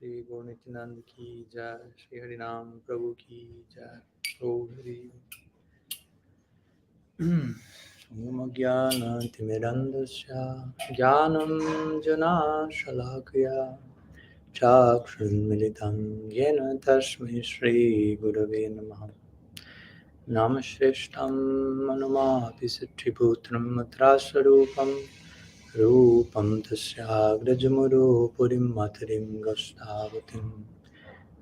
Shri Gauranitanand ki jai, Shri Harinam Prabhu ki jai, Om Hari. Om Jnana Timirandasya Jnanam Jana Shalakya Chakshunmilitam Yena Tasmai Shri Gurave Namaha. Namashrestam Manumapi Satriputram Matrasarupam Rupam Tasyagrajamuru Purim Matarim Gastavatim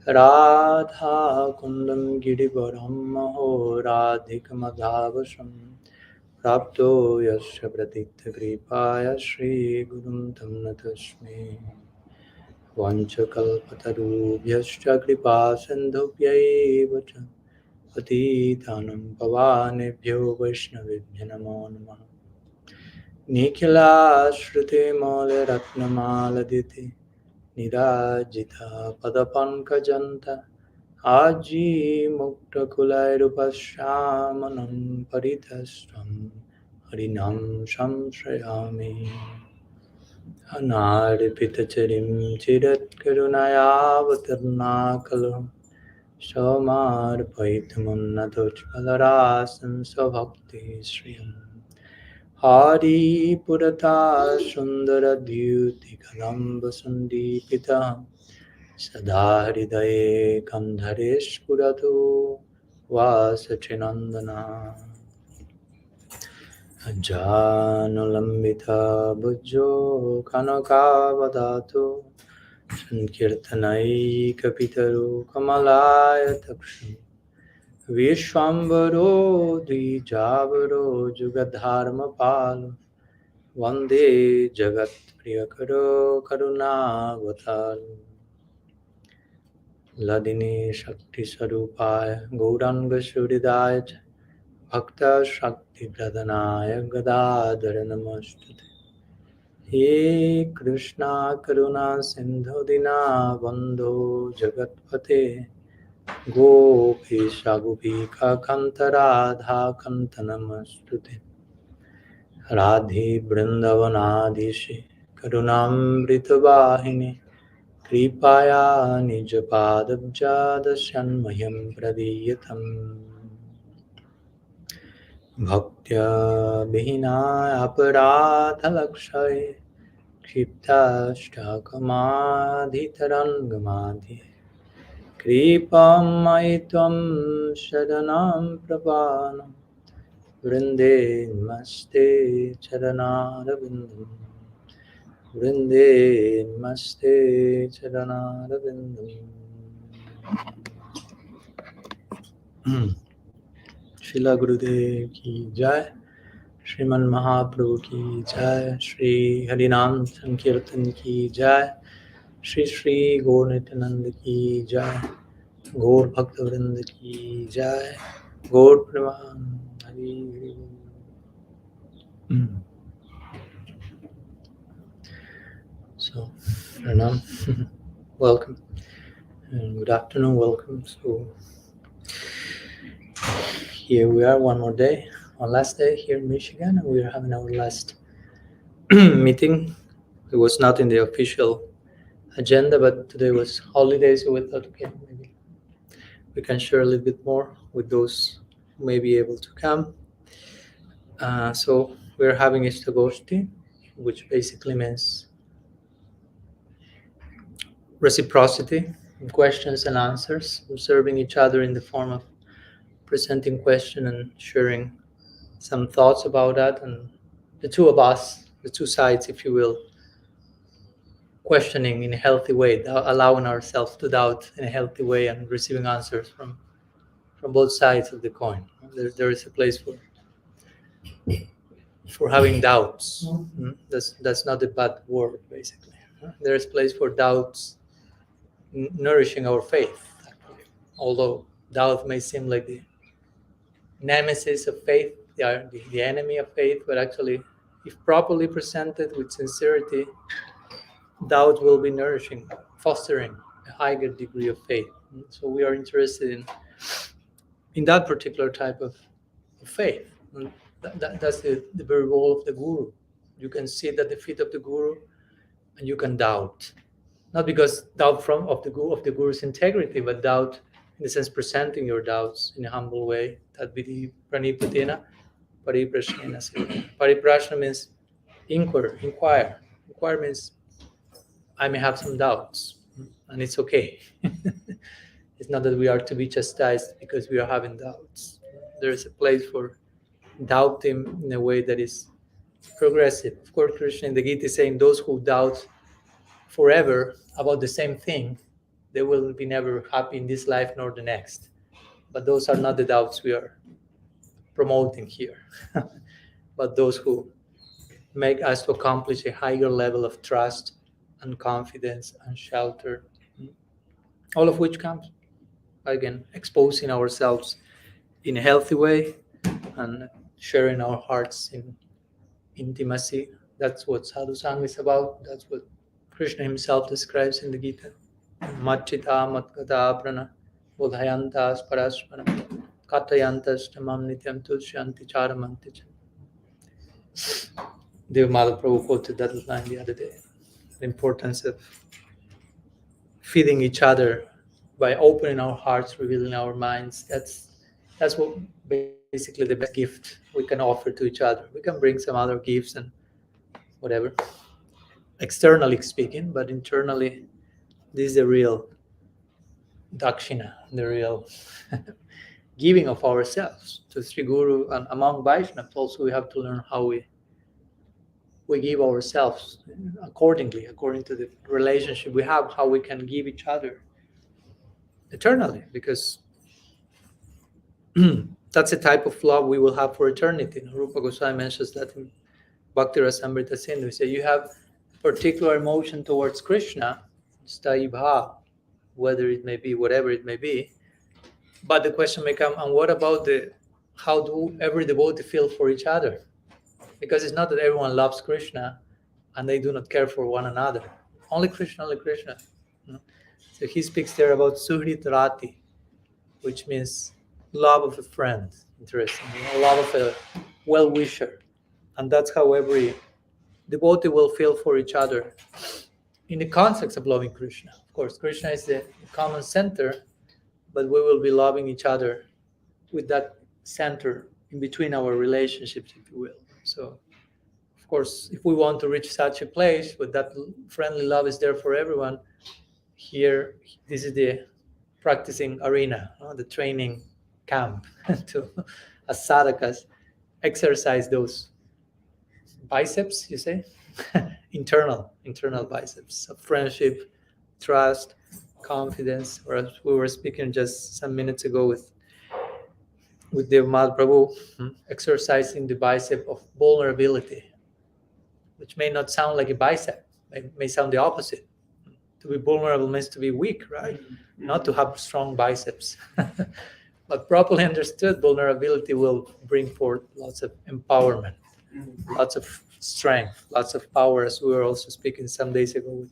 Radha Kundam Girivaram Maho Radhikamadhavasam Prapto Yasya Pratitha Kripaya Shri Gurum Tam Natasme Vanchakalpatarubhyascha Kripa Sindhubhyaiva Cha Patitanam Pavanebhyo Vaishnavibhyo Namo Namaha. Nikhila Shruti Mole Ratnamaladiti Nirajita Padapankajanta Aji Mukta Kulairupasyamanam Paritastam Harinam Samshrayami Anaripitacharim Chirat Karunayavatarnakalam Samarpaitamunnadochpalarasam Svabhakti Sriyam Hari Purata Sundara Dyuti Kalamba Sandipita Sada Hridaye Kandharesh Purato Vasachinandana Ajanulambita Bhujjo Kanakavadato Sankirtanai Kapitaru Kamalaya Taksham Vishwambaro Dijavaro Jugadharma Palo Vande Jagat Priyakaro Karunavataru Ladini Shakti Sarupaya Gauranga Suridaya Bhakta Shakti Pradhanaya Gadadhara Namostute He Krishna Karuna Sindhu Dina Bandho Jagatpate Gopisha Gopika Kanta Radha Kanta Namostute Radhi Vrindavanadhishi Karunamrita Vahini Kripaya Nijapadabja Dasyanmayam Pradiyatam Bhaktya Bhina Aparadhalakshay Kshiptashtakamādhitarangamadhi Kripam Maitvam Sharanam Prapanam Vrinde Namaste Charanarabindam Vrinde Namaste Charanarabindam. Srila Gurudev ki jai, Sriman Mahaprabhu ki jai, Shri Harinam Sankirtan ki jai, Shri Shri Gauranitanand ki jai, Gaur Bhaktavrind ki jai, Gaur Praman Hari Hari. So, Pranam, welcome, and good afternoon, welcome. So, here we are, one more day, one last day here in Michigan, and we are having our last meeting. It was not in the official agenda, but today was holiday, so we thought, okay, maybe we can share a little bit more with those who may be able to come. So we're having ISTAGOSTHI, which basically means reciprocity, questions and answers, observing each other in the form of presenting question and sharing some thoughts about that, and the two of us, the two sides, if you will, questioning in a healthy way, allowing ourselves to doubt in a healthy way, and receiving answers from both sides of the coin. There is a place for for having doubts. That's not a bad word, basically. There is place for doubts nourishing our faith, actually. Although doubt may seem like the nemesis of faith, the enemy of faith, but actually, if properly presented with sincerity, doubt will be nourishing, fostering a higher degree of faith. So we are interested in that particular type of faith. And that's the very role of the guru. You can sit at the feet of the guru and you can doubt. Not because doubt of the guru's integrity, but doubt in the sense presenting your doubts in a humble way. That be pranipatina, pariprashnena seva. Pariprashna means inquire. Inquire means I may have some doubts, and it's okay. It's not that we are to be chastised because we are having doubts. There is a place for doubting in a way that is progressive. Of course, Krishna in the Gita is saying those who doubt forever about the same thing, they will be never happy in this life nor the next. But those are not the doubts we are promoting here. But those who make us to accomplish a higher level of trust and confidence and shelter, all of which comes, again, exposing ourselves in a healthy way and sharing our hearts in intimacy. That's what sadhu sangha is about. That's what Krishna himself describes in the Gita. Machita matgata prana bodhayantas parasmana katayantas tamam nityam tushyanti charamanti. Dev Madhav Prabhu quoted that line the other day. The importance of feeding each other by opening our hearts, revealing our minds. That's what basically the best gift we can offer to each other. We can bring some other gifts and whatever, externally speaking, but internally, this is the real dakshina, the real giving of ourselves to Sri Guru. And among Vaishnavas also we have to learn how we give ourselves according to the relationship we have, how we can give each other eternally, because that's a type of love we will have for eternity. Rupa Goswami mentions that in Bhakti Rasamrita Sindhu. He said you have particular emotion towards Krishna, sthayi bhav, whether it may be, whatever it may be. But the question may come, and what about how do every devotee feel for each other? Because it's not that everyone loves Krishna and they do not care for one another. Only Krishna. So he speaks there about suhrit rati, which means love of a friend. Interesting. Love of a well-wisher. And that's how every devotee will feel for each other in the context of loving Krishna. Of course, Krishna is the common center, but we will be loving each other with that center in between our relationships, if you will. So, of course, if we want to reach such a place where that friendly love is there for everyone, here, this is the practicing arena, the training camp to, as sadhakas, exercise those biceps, you say? internal biceps of friendship, trust, confidence. Or as we were speaking just some minutes ago with Dev Madhav Prabhu, exercising the bicep of vulnerability, which may not sound like a bicep, it may sound the opposite. To be vulnerable means to be weak, right? Not to have strong biceps. But properly understood, vulnerability will bring forth lots of empowerment, lots of strength, lots of power, as we were also speaking some days ago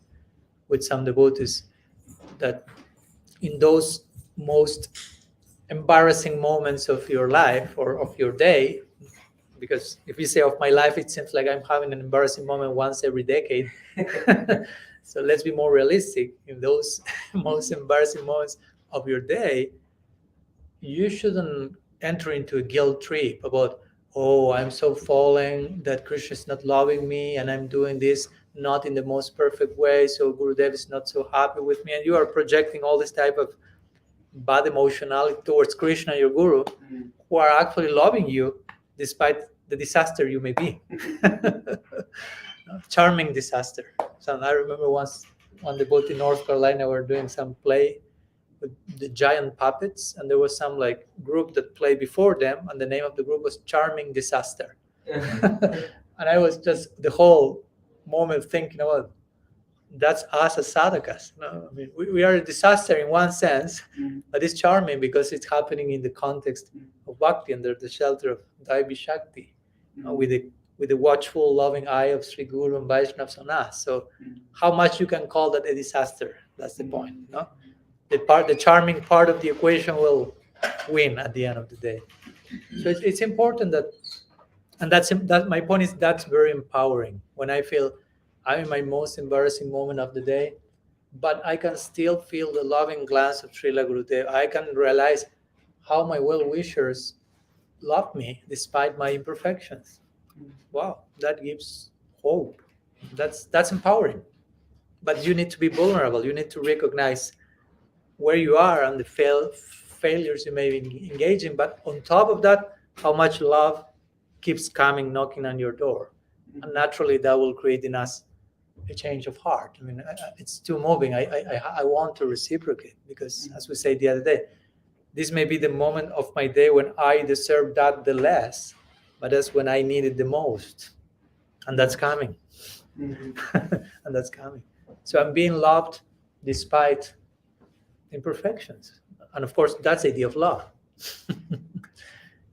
with some devotees, that in those most embarrassing moments of your life or of your day, because if you say of my life, it seems like I'm having an embarrassing moment once every decade. So let's be more realistic. In those most embarrassing moments of your day, you shouldn't enter into a guilt trip about, oh, I'm so fallen that Krishna is not loving me and I'm doing this not in the most perfect way, so Gurudev is not so happy with me. And you are projecting all this type of bad emotionality towards Krishna, your Guru, who are actually loving you despite the disaster you may be. Charming disaster. So I remember once on the boat in North Carolina, we were doing some play with the giant puppets, and there was some like group that played before them, and the name of the group was Charming Disaster. And I was just the whole moment thinking about that's us as sadhakas. No? I mean, we are a disaster in one sense, but it's charming because it's happening in the context of bhakti, under the shelter of Daivi Shakti, with the watchful, loving eye of Sri Guru and Vaishnavas on us. So, how much you can call that a disaster? That's the point. No, the charming part of the equation will win at the end of the day. So it's important that, and that my point is that's very empowering when I feel I'm in my most embarrassing moment of the day, but I can still feel the loving glance of Srila Gurudev. I can realize how my well-wishers love me despite my imperfections. Wow, that gives hope. That's empowering. But you need to be vulnerable. You need to recognize where you are and the failures you may be engaging. But on top of that, how much love keeps coming, knocking on your door. And naturally, that will create in us a change of heart. I mean, it's too moving. I want to reciprocate because, as we said the other day, this may be the moment of my day when I deserve that the less, but that's when I need it the most. And that's coming. And that's coming. So I'm being loved despite imperfections. And of course, that's the idea of love.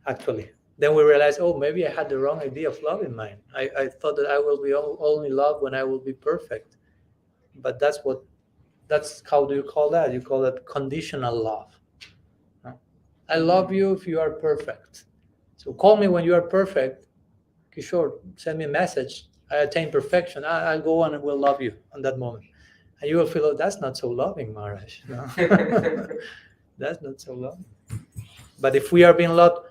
Actually. Then we realize, oh, maybe I had the wrong idea of love in mind. I thought that I will be only loved when I will be perfect. But that's how do you call that? You call that conditional love. I love you if you are perfect. So call me when you are perfect. Kishore, send me a message. I attain perfection. I'll go on and will love you on that moment. And you will feel, oh, that's not so loving, Maharaj. No? That's not so loving. But if we are being loved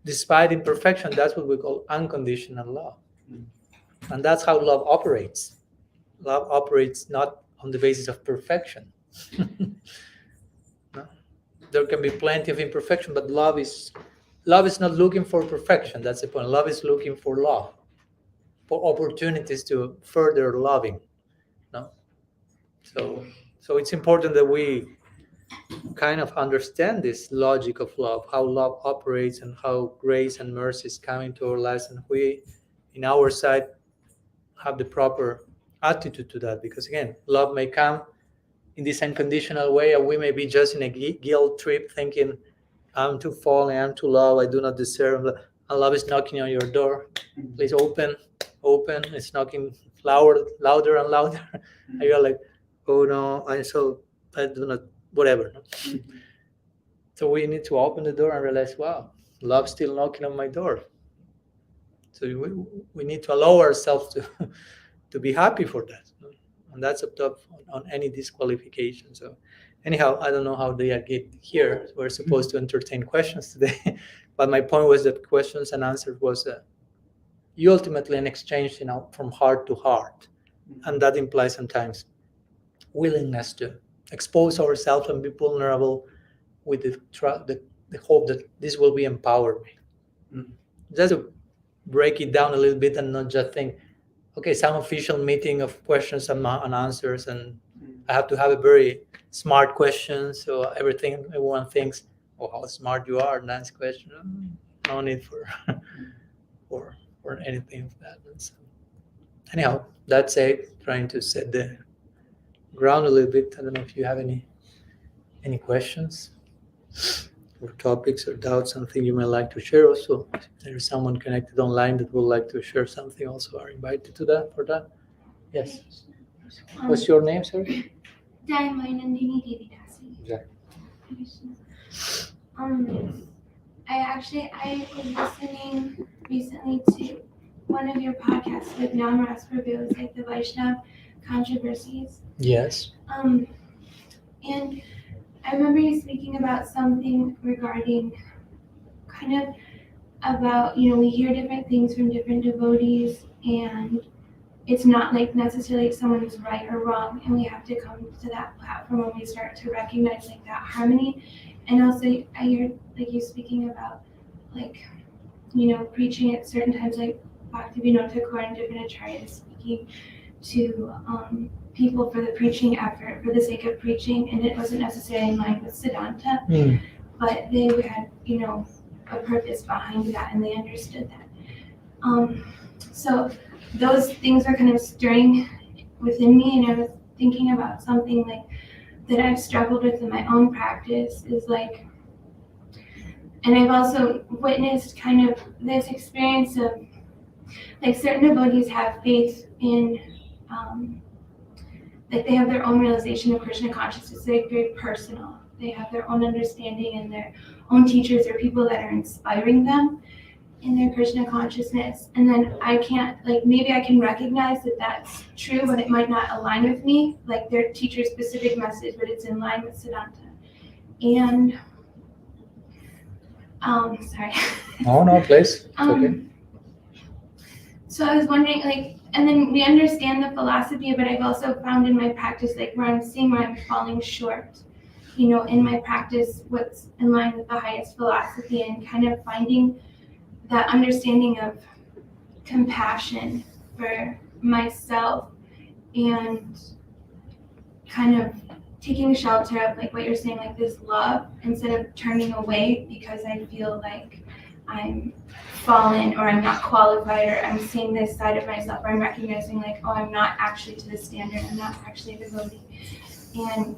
despite imperfection, that's what we call unconditional love. And that's how love operates. Love operates not on the basis of perfection. No? There can be plenty of imperfection, but love is not looking for perfection. That's the point. Love is looking for love, for opportunities to further loving. No? So it's important that we kind of understand this logic of love, how love operates and how grace and mercy is coming to our lives, and we, in our side, have the proper attitude to that. Because again, love may come in this unconditional way, and we may be just in a guilt trip thinking, I'm too fallen, I'm too low, I do not deserve. And love is knocking on your door. Please open. It's knocking louder and louder. And you're like, oh no, I do not, whatever. So we need to open the door and realize, wow, love's still knocking on my door. So we need to allow ourselves to be happy for that. And that's up top on any disqualification. So anyhow, I don't know how they get here. We're supposed to entertain questions today. But my point was that questions and answers was ultimately an exchange, from heart to heart. And that implies sometimes willingness to expose ourselves and be vulnerable with the hope that this will be empowered me. Just to break it down a little bit and not just think, okay, some official meeting of questions and answers, and I have to have a very smart question, so everyone thinks, oh, how smart you are, nice question. No need for anything of that. So, anyhow, that's it. Trying to set the ground a little bit. I don't know if you have any questions or topics or doubts, something you may like to share. Also, if there is someone connected online that would like to share something, also are invited to that. For that, yes. What's your name, sir? Nandini Devidasi. Exactly. I was listening recently to one of your podcasts with Namras Prabhu. It was like the Vaishnav controversies. Yes. And I remember you speaking about something regarding kind of about, we hear different things from different devotees, and it's not like necessarily someone's right or wrong, and we have to come to that platform when we start to recognize like that harmony. And also I hear like you speaking about like, preaching at certain times, like Bhaktivinoda Thakur and different acharyas speaking to people for the preaching effort, for the sake of preaching, and it wasn't necessarily in line with Siddhanta, but they had, a purpose behind that, and they understood that. So those things are kind of stirring within me, and I was thinking about something like that I've struggled with in my own practice is like, and I've also witnessed kind of this experience of like certain devotees have faith in, like they have their own realization of Krishna consciousness, like very personal. They have their own understanding and their own teachers or people that are inspiring them in their Krishna consciousness. And then I can't, like maybe I can recognize that that's true, but it might not align with me, like their teacher's specific message, but it's in line with Siddhanta. And, sorry. No, please. It's okay. So I was wondering, like, and then we understand the philosophy, but I've also found in my practice, like where I'm seeing where I'm falling short, you know, in my practice, what's in line with the highest philosophy, and kind of finding that understanding of compassion for myself and kind of taking shelter of like what you're saying, like this love, instead of turning away because I feel like I'm fallen or I'm not qualified or I'm seeing this side of myself, or I'm recognizing like, oh, I'm not actually to the standard, I'm not actually a devotee. And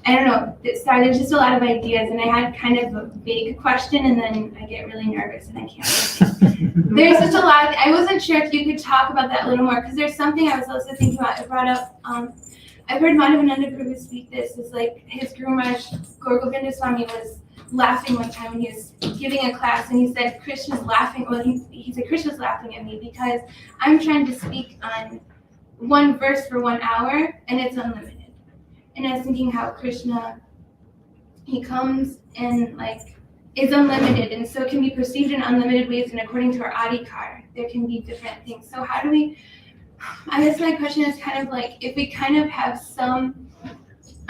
I don't know, sorry, there's just a lot of ideas, and I had kind of a vague question, and then I get really nervous and I can't. There's just a lot. I wasn't sure if you could talk about that a little more, because there's something I was also thinking about. I brought up, I've heard Madhavananda Prabhu speak this, is like his Guru Maharaj, Gaur Govinda Swami, was laughing one time when he was giving a class, and he said, Krishna's laughing, well, he said, Krishna's laughing at me because I'm trying to speak on one verse for 1 hour, and it's unlimited. And I was thinking how Krishna, he comes and like is unlimited, and so it can be perceived in unlimited ways, and according to our Adhikara, there can be different things. So how do we, I guess my question is kind of like, if we kind of have some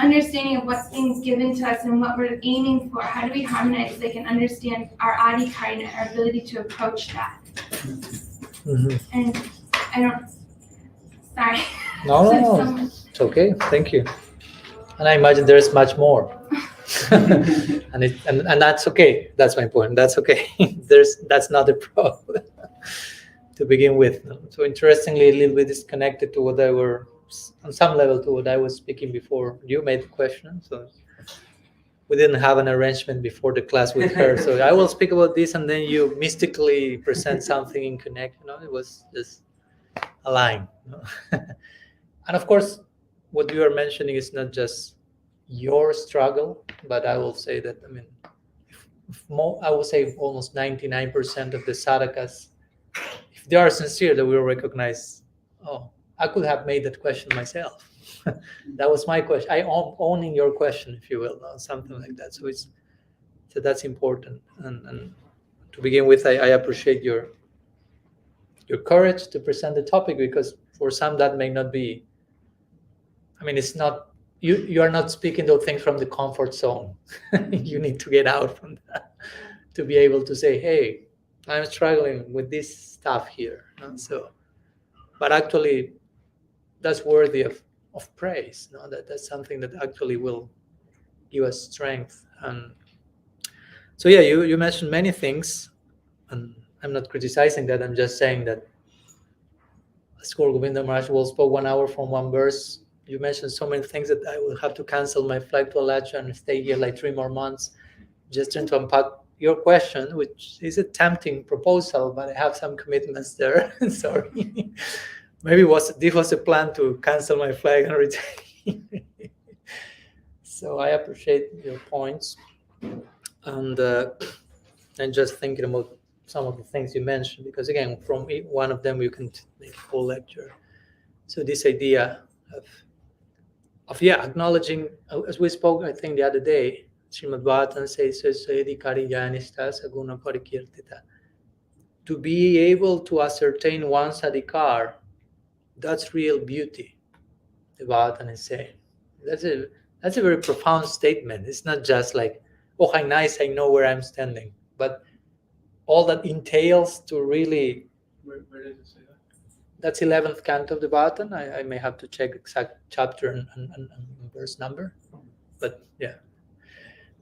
understanding of what's being given to us and what we're aiming for, how do we harmonize so they can understand our Adhikara and our ability to approach that? Mm-hmm. And I don't, sorry. No, it's okay, thank you. And I imagine there's much more. and that's okay. That's my point. That's okay. That's not a problem to begin with. So interestingly, a little bit disconnected to what I were, on some level, to what I was speaking before you made the question. So we didn't have an arrangement before the class with her. So I will speak about this, and then you mystically present something in connect. It was just a line. And of course, what you are mentioning is not just your struggle, but I will say that, I mean, I would say almost 99% of the sadhakas, if they are sincere, they will recognize, oh, I could have made that question myself. That was my question. I owning your question, if you will, something like that. So that's important. And to begin with, I appreciate your courage to present the topic, because for some that may not be, I mean, it's not, you are not speaking those things from the comfort zone. You need to get out from that to be able to say, hey, I'm struggling with this stuff here. So, but actually that's worthy of praise. That's something that actually will give us strength. And so yeah, you mentioned many things, and I'm not criticizing that. I'm just saying that as Gaur Govinda Maharaj will spoke 1 hour from one verse. You mentioned so many things that I will have to cancel my flight to Alacha and stay here like 3 more months, just trying to unpack your question, which is a tempting proposal, but I have some commitments there. Sorry. Maybe this was a plan to cancel my flight and return. So I appreciate your points. And just thinking about some of the things you mentioned, because again, from one of them you can make a whole lecture. So this idea of acknowledging, as we spoke, I think the other day, Srimad Bhagavatam says, Adhikari Janishta Saguna Parikirtita. To be able to ascertain one's adhikar, that's real beauty, the Bhagavatam is saying. That's a very profound statement. It's not just like, oh, how nice, I know where I'm standing. But all that entails to really... Where does it say that? That's 11th canto of the Bhagavatam. I may have to check exact chapter and verse number. But yeah.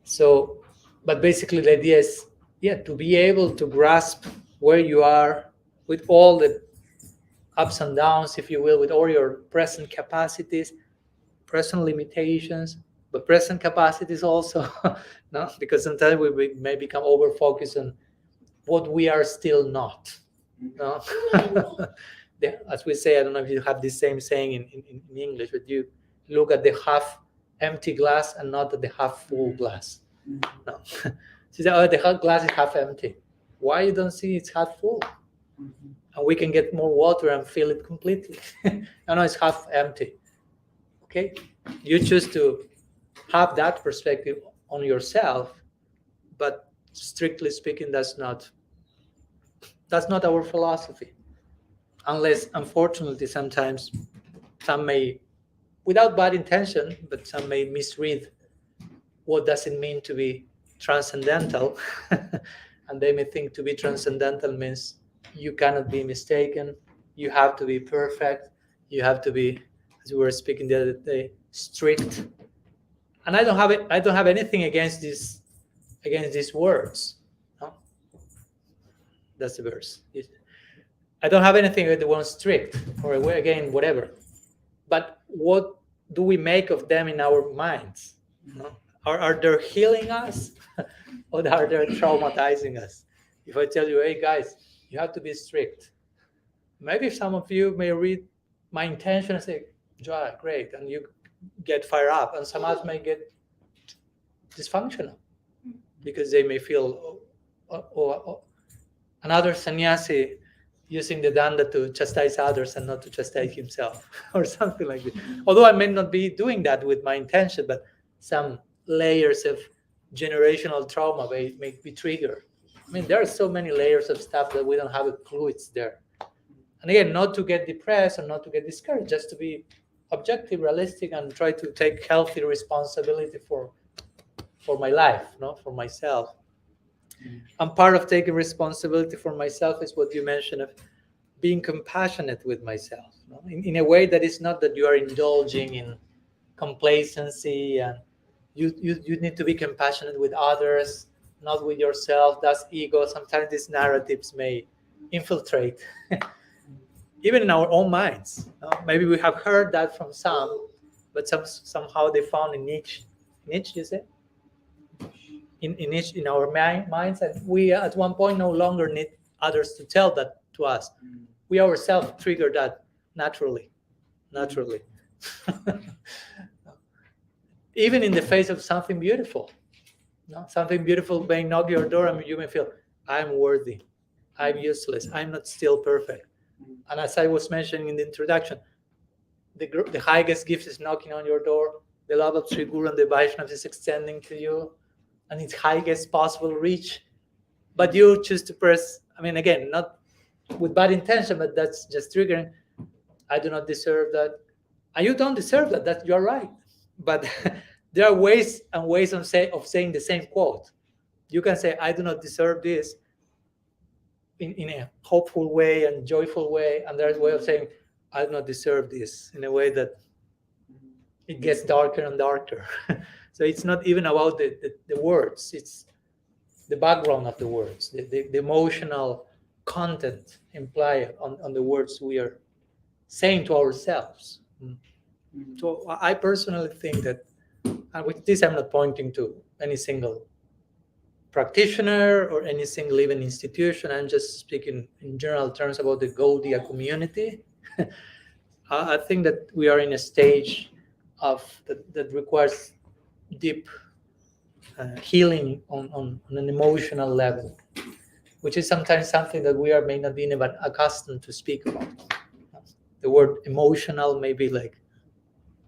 So, but basically the idea is, to be able to grasp where you are, with all the ups and downs, if you will, with all your present capacities, present limitations, but present capacities also, no? Because sometimes we may become over focused on what we are still not. No? As we say, I don't know if you have the same saying in English, but you look at the half empty glass and not at the half full glass. No. She said, oh, the glass is half empty. Why you don't see it's half full? And we can get more water and fill it completely. No, it's half empty. Okay? You choose to have that perspective on yourself, but strictly speaking, that's not our philosophy. Unless, unfortunately, sometimes some may, without bad intention, but some may misread what does it mean to be transcendental. And they may think to be transcendental means you cannot be mistaken, you have to be perfect, you have to be, as we were speaking the other day, strict. And I don't have anything against these words. No? That's the verse. I don't have anything with the one strict, or again, whatever. But what do we make of them in our minds? No? Are they healing us, or are they traumatizing us? If I tell you, hey guys, you have to be strict, maybe some of you may read my intention and say, Joy, great, and you get fired up, and some others may get dysfunctional because they may feel, another sannyasi using the danda to chastise others and not to chastise himself, or something like that. Although I may not be doing that with my intention, but some layers of generational trauma may be triggered. I mean, there are so many layers of stuff that we don't have a clue it's there. And again, not to get depressed or not to get discouraged, just to be objective, realistic, and try to take healthy responsibility for my life, no, for myself. And part of taking responsibility for myself is what you mentioned of being compassionate with myself, no? In a way that is not that you are indulging in complacency, and you need to be compassionate with others, not with yourself. That's ego. Sometimes these narratives may infiltrate even in our own minds. Maybe we have heard that from some, but somehow they found a niche, you say? In our minds, and we at one point no longer need others to tell that to us. We ourselves trigger that naturally. Even in the face of something beautiful, no? Something beautiful may knock your door, and you may feel, I'm worthy, I'm useless, I'm not still perfect. And as I was mentioning in the introduction, the highest gift is knocking on your door. The love of Sri Guru and the Vaishnavas is extending to you, and its highest possible reach. But you choose to press, I mean, again, not with bad intention, but that's just triggering. I do not deserve that. And you don't deserve that. That you're right. But there are ways and ways of saying the same quote. You can say, I do not deserve this in a hopeful way and joyful way. And there's a way of saying, I do not deserve this, in a way that it gets darker and darker. So it's not even about the words. It's the background of the words, the emotional content implied on the words we are saying to ourselves. So I personally think that, and with this I'm not pointing to any single practitioner or any single even institution. I'm just speaking in general terms about the Gaudiya community. I think that we are in a stage of that requires deep healing on an emotional level, which is sometimes something that we may not be even accustomed to speak about. The word emotional may be like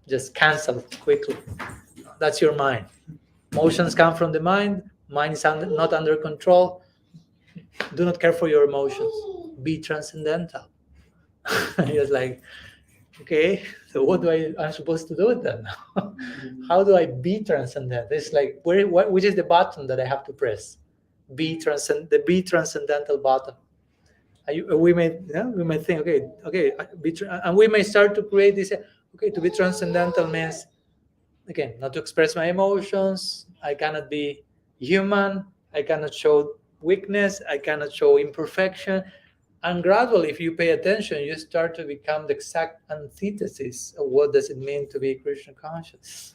just canceled quickly. That's your mind. Emotions come from the mind. Mind is not under control. Do not care for your emotions. Be transcendental. It's like, okay, so what I'm supposed to do with that now? How do I be transcendental? It's like, which is the button that I have to press? The be transcendental button. We may think, okay, and we may start to create this. Okay, to be transcendental means, again, not to express my emotions. I cannot be human. I cannot show weakness, I cannot show imperfection. And gradually, if you pay attention, you start to become the exact antithesis of what does it mean to be Krishna conscious.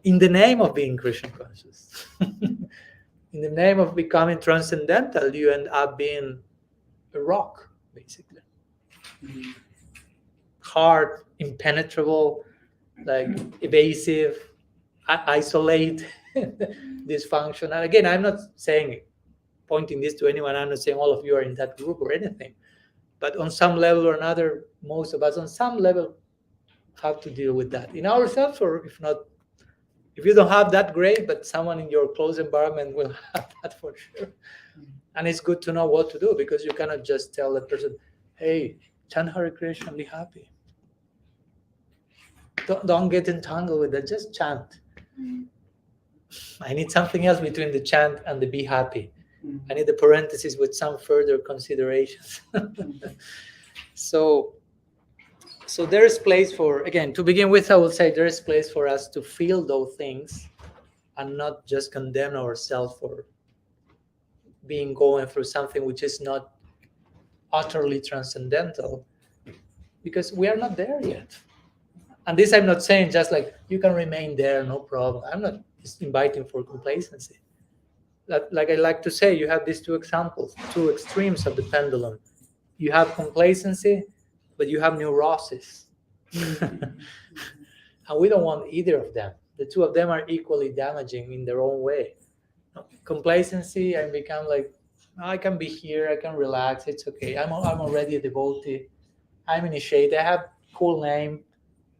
In the name of being Krishna conscious. In the name of becoming transcendental, you end up being a rock, basically. Hard, impenetrable, like evasive, isolate, dysfunctional. Again, I'm not saying, pointing this to anyone, I'm not saying all of you are in that group or anything. But on some level or another, most of us on some level have to deal with that in ourselves, or if not, if you don't have that, great, but someone in your close environment will have that for sure. And it's good to know what to do, because you cannot just tell that person, hey, chant Hare Krishna and be happy. Don't get entangled with that, just chant. I need something else between the chant and the be happy. I need the parenthesis with some further considerations. So there is place for, again, to begin with, I will say there is place for us to feel those things and not just condemn ourselves for going through something which is not utterly transcendental, because we are not there yet. And this I'm not saying just like you can remain there, no problem. I'm not just inviting for complacency. That, like I like to say, you have these two examples, two extremes of the pendulum. You have complacency, but you have neurosis. And we don't want either of them. The two of them are equally damaging in their own way. Complacency, I become like, I can be here, I can relax, it's okay. I'm already a devotee. I'm initiated, I have cool name.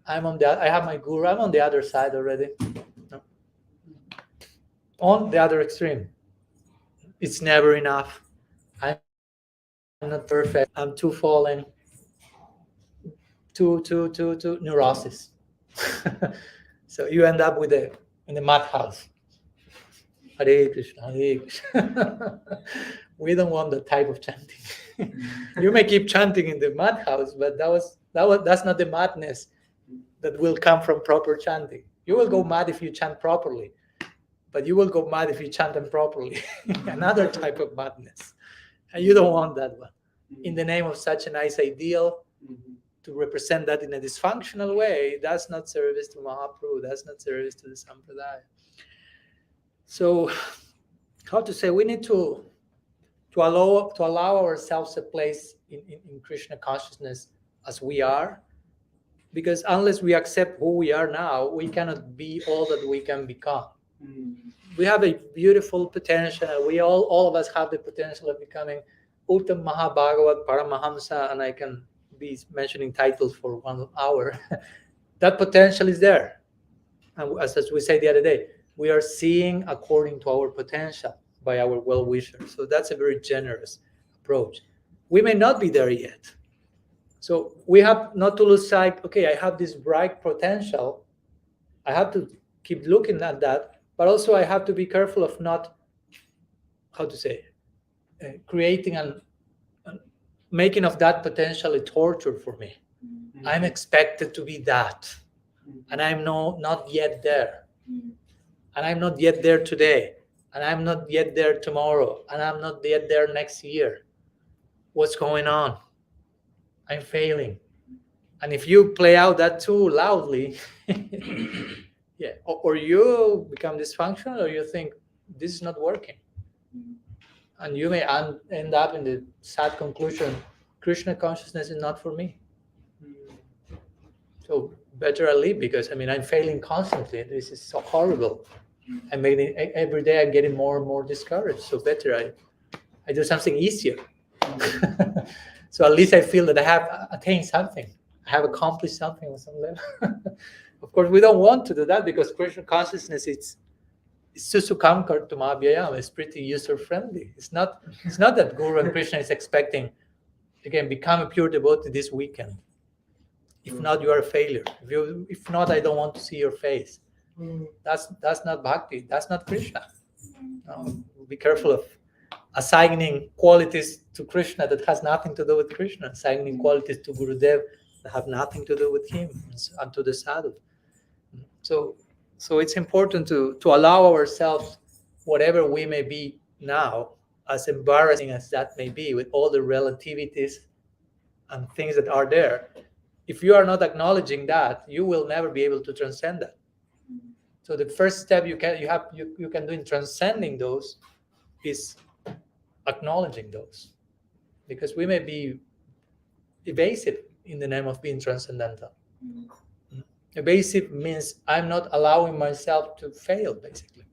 I have my guru, I'm on the other side already. No. On the other extreme, it's never enough. I'm not perfect. I'm too fallen. Too neurosis. So you end up in the madhouse. Hare Krishna, Hare Krishna. We don't want that type of chanting. You may keep chanting in the madhouse, but that's not the madness that will come from proper chanting. You will go mad if you chant properly, but you will go mad if you chant improperly. Another type of madness. And you don't want that one. In the name of such a nice ideal, to represent that in a dysfunctional way, that's not service to Mahaprabhu, that's not service to the Sampradaya. So, how to say, we need to allow ourselves a place in Krishna consciousness as we are, because unless we accept who we are now, we cannot be all that we can become. We have a beautiful potential. We all of us have the potential of becoming Uttam Mahabhagavat Paramahamsa, and I can be mentioning titles for 1 hour. That potential is there. And as we said the other day, we are seeing according to our potential by our well-wishers. So that's a very generous approach. We may not be there yet. So we have not to lose sight, okay, I have this bright potential. I have to keep looking at that, but also I have to be careful of not, creating and making of that potential a torture for me. I'm expected to be that, and I'm not yet there. And I'm not yet there today, and I'm not yet there tomorrow, and I'm not yet there next year. What's going on? I'm failing. And if you play out that too loudly, yeah, or you become dysfunctional, or you think this is not working. And you may end up in the sad conclusion, Krishna consciousness is not for me. So better I leave, because I'm failing constantly. This is so horrible. Every day I'm getting more and more discouraged. So better I do something easier. So at least I feel that I have attained something. I have accomplished something on some level. Of course, we don't want to do that, because Krishna consciousness it's Susukam to Mabhyayam. It's pretty user friendly. It's not that Guru and Krishna is expecting, again, become a pure devotee this weekend. If not, you are a failure. If not, I don't want to see your face. That's not bhakti. That's not Krishna. No, be careful of assigning qualities to Krishna that has nothing to do with Krishna, assigning qualities to Gurudev that have nothing to do with him, and to the sadhu. So it's important to allow ourselves, whatever we may be now, as embarrassing as that may be, with all the relativities and things that are there, if you are not acknowledging that, you will never be able to transcend that. So the first step you can do in transcending those is acknowledging those, because we may be evasive in the name of being transcendental. Evasive means I'm not allowing myself to fail, basically.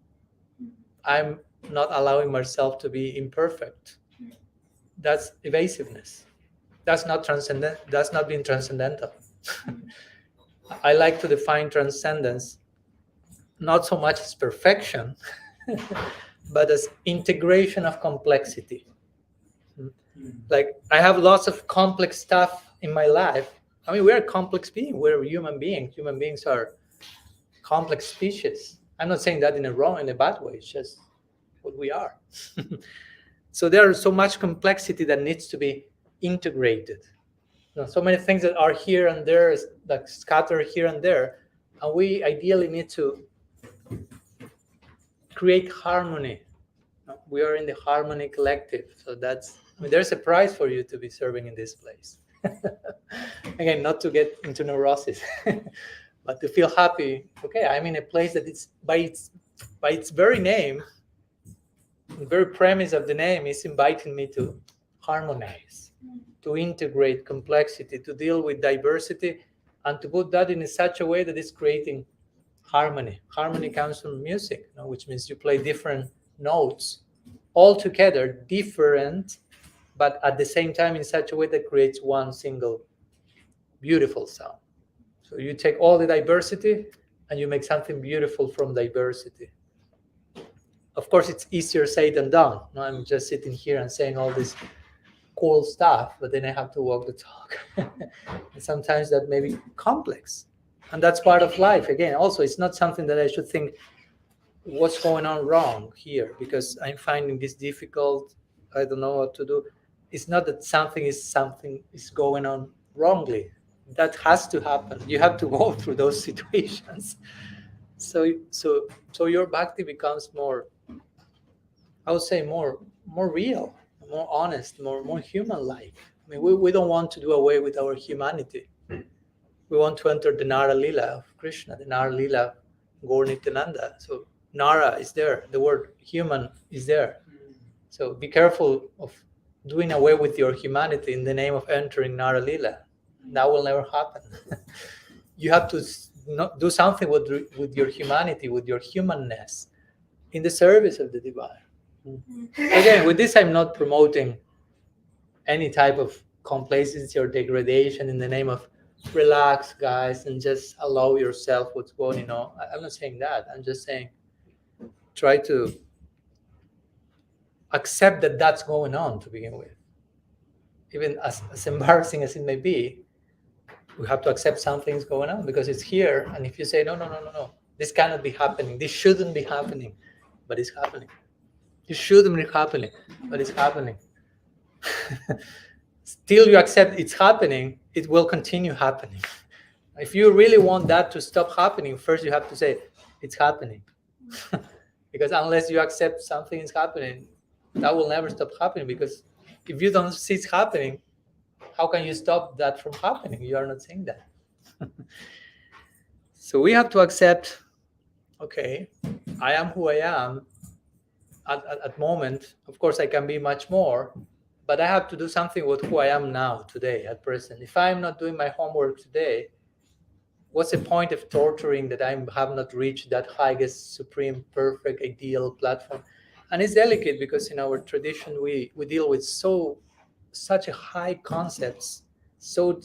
I'm not allowing myself to be imperfect. That's evasiveness. That's not transcendent. That's not being transcendental. I like to define transcendence not so much as perfection, but as integration of complexity. Like, I have lots of complex stuff in my life. I mean, we're a complex being. We're human beings. Human beings are complex species. I'm not saying that in a bad way. It's just what we are. So there's so much complexity that needs to be integrated. So many things that are here and there, like scattered here and there, and we ideally need to create harmony. We are in the harmony collective, so there's a prize for you to be serving in this place. Again, not to get into neurosis, but to feel happy. Okay, I'm in a place that it's by its very name, the very premise of the name is inviting me to harmonize, to integrate complexity, to deal with diversity, and to put that in such a way that it's creating harmony. Harmony comes from music, which means you play different notes all together, different, but at the same time in such a way that creates one single beautiful sound. So you take all the diversity and you make something beautiful from diversity. Of course, it's easier said than done. I'm just sitting here and saying all this cool stuff, but then I have to walk the talk. And sometimes that may be complex. And that's part of life. Again, also, it's not something that I should think, what's going on wrong here? Because I'm finding this difficult. I don't know what to do. It's not that something is going on wrongly. That has to happen. You have to go through those situations. So your bhakti becomes more, I would say, more real, more honest, more human-like. I mean, we don't want to do away with our humanity. We want to enter the Nara Lila of Krishna, the Nara Lila of Gaur Nityananda. So Nara is there. The word human is there. So be careful of doing away with your humanity in the name of entering Nara Lila. That will never happen. You have to do something with your humanity, with your humanness, in the service of the divine. Again, with this, I'm not promoting any type of complacency or degradation in the name of relax, guys, and just allow yourself what's going on. I'm not saying that. I'm just saying try to accept that that's going on to begin with. Even as embarrassing as it may be, we have to accept something's going on because it's here. And if you say, no, this cannot be happening, this shouldn't be happening, but it's happening. This shouldn't be happening, but it's happening. Till you accept it's happening, it will continue happening. If you really want that to stop happening, first you have to say it's happening. Because unless you accept something is happening, that will never stop happening. Because if you don't see it's happening, how can you stop that from happening? You are not saying that. So we have to accept, okay, I am who I am at moment. Of course, I can be much more, but I have to do something with who I am now, today, at present. If I'm not doing my homework today, what's the point of torturing that I have not reached that highest, supreme, perfect, ideal platform? And it's delicate because in our tradition, we deal with such a high concepts, so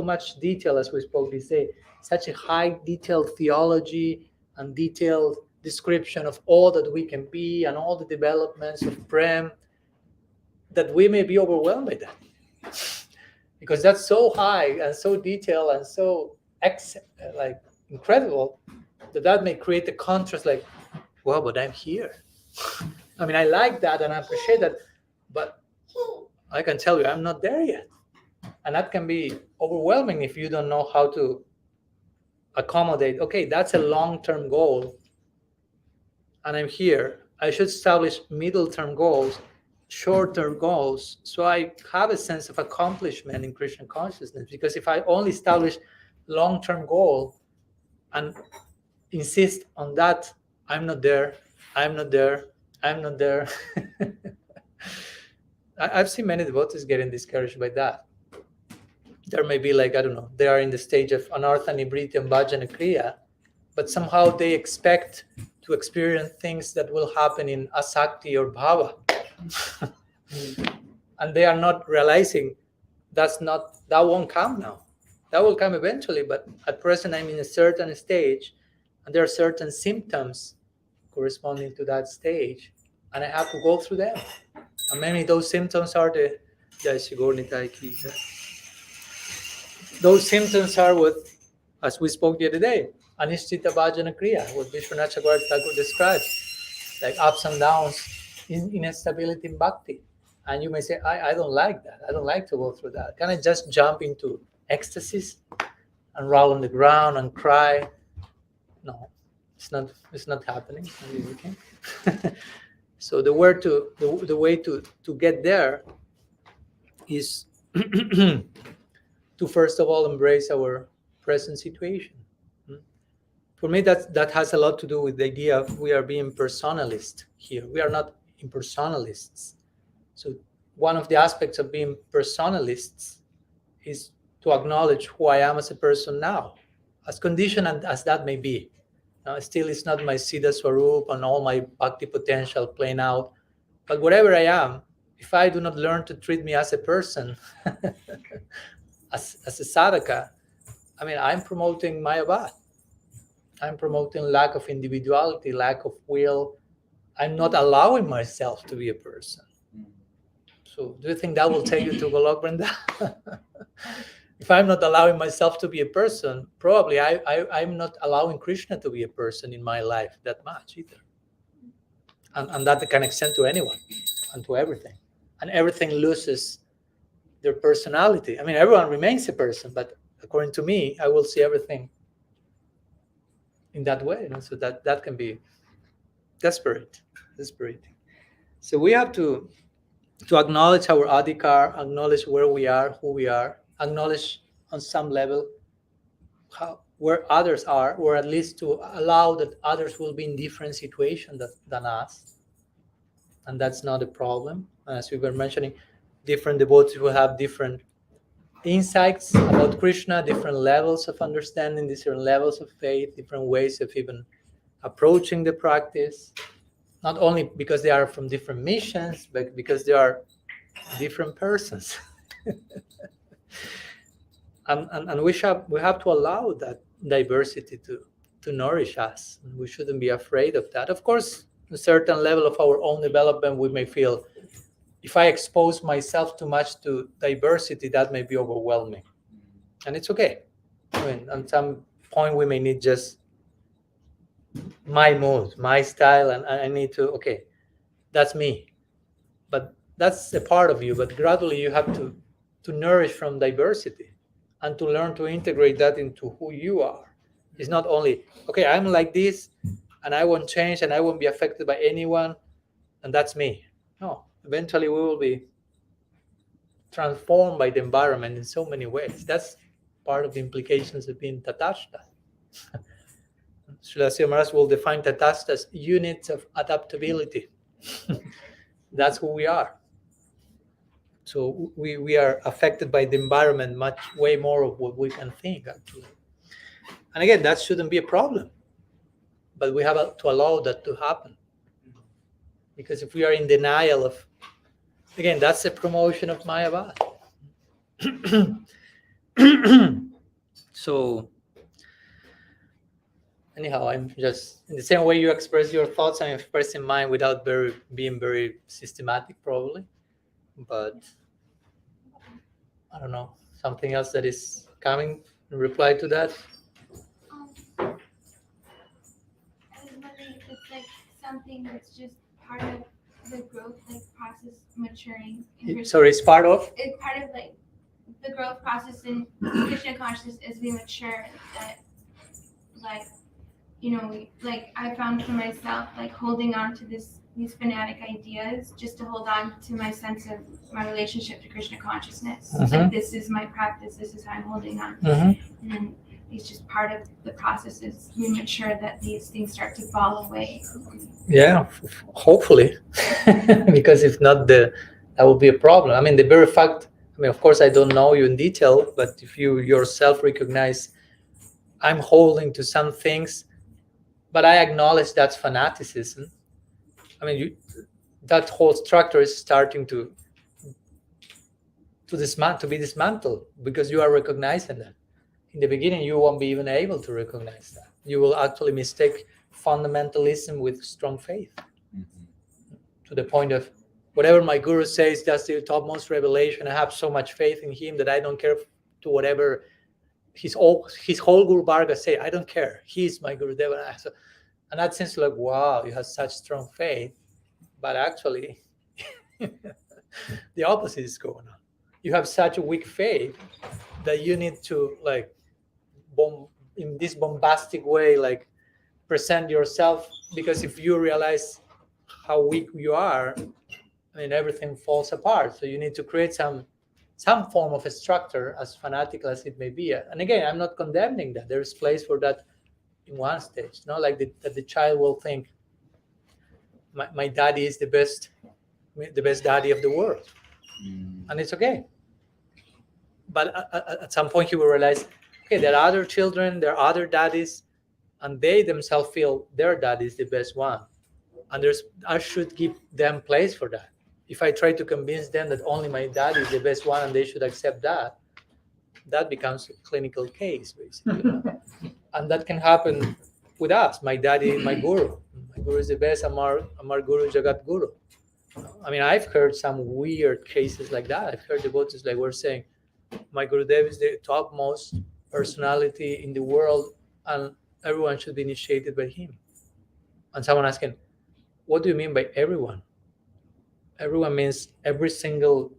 much detail, as we spoke this day, such a high detailed theology and detailed description of all that we can be and all the developments of Prem, that we may be overwhelmed by that. Because that's so high and so detailed and so incredible that may create a contrast like, well, but I'm here. I mean, I like that and I appreciate that, but I can tell you I'm not there yet. And that can be overwhelming if you don't know how to accommodate, okay, that's a long-term goal and I'm here. I should establish middle-term goals shorter goals, so I have a sense of accomplishment in Krishna consciousness. Because if I only establish long-term goal and insist on that, I'm not there, I'm not there, I'm not there. I've seen many devotees getting discouraged by that. There may be like, I don't know, they are in the stage of anartha nibriti and bhajana kriya, but somehow they expect to experience things that will happen in asakti or bhava. And they are not realizing that won't come now. That will come eventually, but at present I'm in a certain stage, and there are certain symptoms corresponding to that stage, and I have to go through them. And many of those symptoms are those symptoms are what, as we spoke the other day, anishtita bhajana kriya, what Vishwanath Chakravarti Thakur describes, like ups and downs, instability in bhakti. And you may say, I don't like that. I don't like to go through that. Can I just jump into ecstasies and roll on the ground and cry? No, it's not happening. So the way to get there is to first of all embrace our present situation. For me, that has a lot to do with the idea of we are being personalist here. We are not impersonalists. So one of the aspects of being personalists is to acknowledge who I am as a person now, as conditioned as that may be. Now, still, it's not my Siddha Swarup and all my bhakti potential playing out. But whatever I am, if I do not learn to treat me as a person, as a sadhaka, I mean, I'm promoting Mayavad. I'm promoting lack of individuality, lack of will. I'm not allowing myself to be a person. So do you think that will take you to Golok Vrinda? If I'm not allowing myself to be a person, probably I'm not allowing Krishna to be a person in my life that much either. And that can extend to anyone and to everything. And everything loses their personality. I mean, everyone remains a person, but according to me, I will see everything in that way. So that can be desperate. So we have to acknowledge our adhikara, acknowledge where we are, who we are, acknowledge on some level where others are, or at least to allow that others will be in different situations than us. And that's not a problem. As we were mentioning, different devotees will have different insights about Krishna, different levels of understanding, different levels of faith, different ways of even approaching the practice. Not only because they are from different missions, but because they are different persons. and we have to allow that diversity to nourish us. And we shouldn't be afraid of that. Of course, a certain level of our own development, we may feel, if I expose myself too much to diversity, that may be overwhelming. And it's okay. I mean, at some point, we may need just my mood, my style, and I need to, okay, that's me. But that's a part of you. But gradually, you have to nourish from diversity and to learn to integrate that into who you are. It's not only, okay, I'm like this, and I won't change, and I won't be affected by anyone, and that's me. No, eventually we will be transformed by the environment in so many ways. That's part of the implications of being tatashta. Srila Sri Maharaj will define tatashta as units of adaptability. That's who we are. So we are affected by the environment way more of what we can think, actually. And again, that shouldn't be a problem. But we have to allow that to happen. Because if we are in denial of, again, that's a promotion of Mayavad. So, anyhow, I'm just, in the same way you express your thoughts, I'm expressing mine without being very systematic, probably. But, I don't know, something else that is coming in reply to that? I was wondering if it's like something that's just part of the growth, like process maturing. Sorry, it's part of? It's part of like the growth process in Krishna consciousness as we mature. That, like, you know, like I found for myself, like holding on to this these fanatic ideas just to hold on to my sense of my relationship to Krishna consciousness. Mhm. Like, this is my practice, this is how I'm holding on. Mm-hmm. And then it's just part of the process as we mature that these things start to fall away. Yeah, hopefully, because if not, that will be a problem. I mean, the very fact. I mean, of course, I don't know you in detail, but if you yourself recognize, I'm holding to some things, but I acknowledge that's fanaticism. I mean, that whole structure is starting to be dismantled because you are recognizing that. In the beginning, you won't be even able to recognize that. You will actually mistake fundamentalism with strong faith, to the point of whatever my guru says, that's the topmost revelation. I have so much faith in him that I don't care to whatever his whole Guru Varga say. I don't care. He's my Guru Deva. So, and that seems like, wow, you have such strong faith, but actually, the opposite is going on. You have such a weak faith that you need to, like, in this bombastic way, like, present yourself, because if you realize how weak you are, I mean, everything falls apart. So you need to create some form of a structure, as fanatical as it may be. And again, I'm not condemning that. There's place for that in one stage. Not like that the child will think, my daddy is the best daddy of the world, and it's okay. But at some point, he will realize, okay, there are other children, there are other daddies, and they themselves feel their daddy is the best one, and I should give them place for that. If I try to convince them that only my dad is the best one and they should accept that, that becomes a clinical case, basically. And that can happen with us. My daddy, my guru. My guru is the best, Amar Guru, Jagat Guru. I mean, I've heard some weird cases like that. I've heard devotees like we're saying, my Gurudev is the topmost personality in the world and everyone should be initiated by him. And someone asking, what do you mean by everyone? Everyone means every single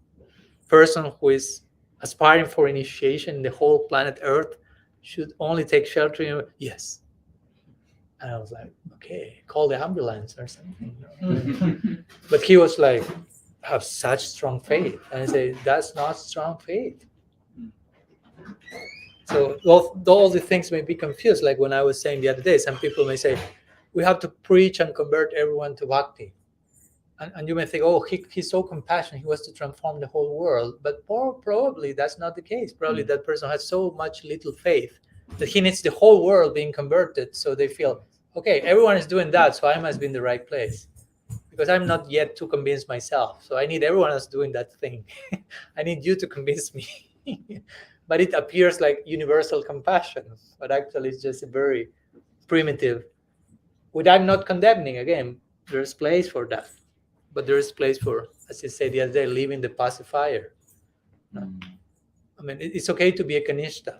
person who is aspiring for initiation in the whole planet Earth should only take shelter in. Yes. And I was like, okay, call the ambulance or something. But he was like, have such strong faith. And I say, that's not strong faith. So all the things may be confused. Like when I was saying the other day, some people may say, we have to preach and convert everyone to bhakti. And you may think, oh, he's so compassionate, he wants to transform the whole world. But probably that's not the case. Probably that person has so much little faith that he needs the whole world being converted. So they feel, okay, everyone is doing that, so I must be in the right place. Because I'm not yet too convinced myself. So I need everyone else doing that thing. I need you to convince me. But it appears like universal compassion. But actually it's just a very primitive, which I'm not condemning. Again, there's place for that. But there is place for, as you said the other day, leaving the pacifier. No? I mean, it's okay to be a Kanishta.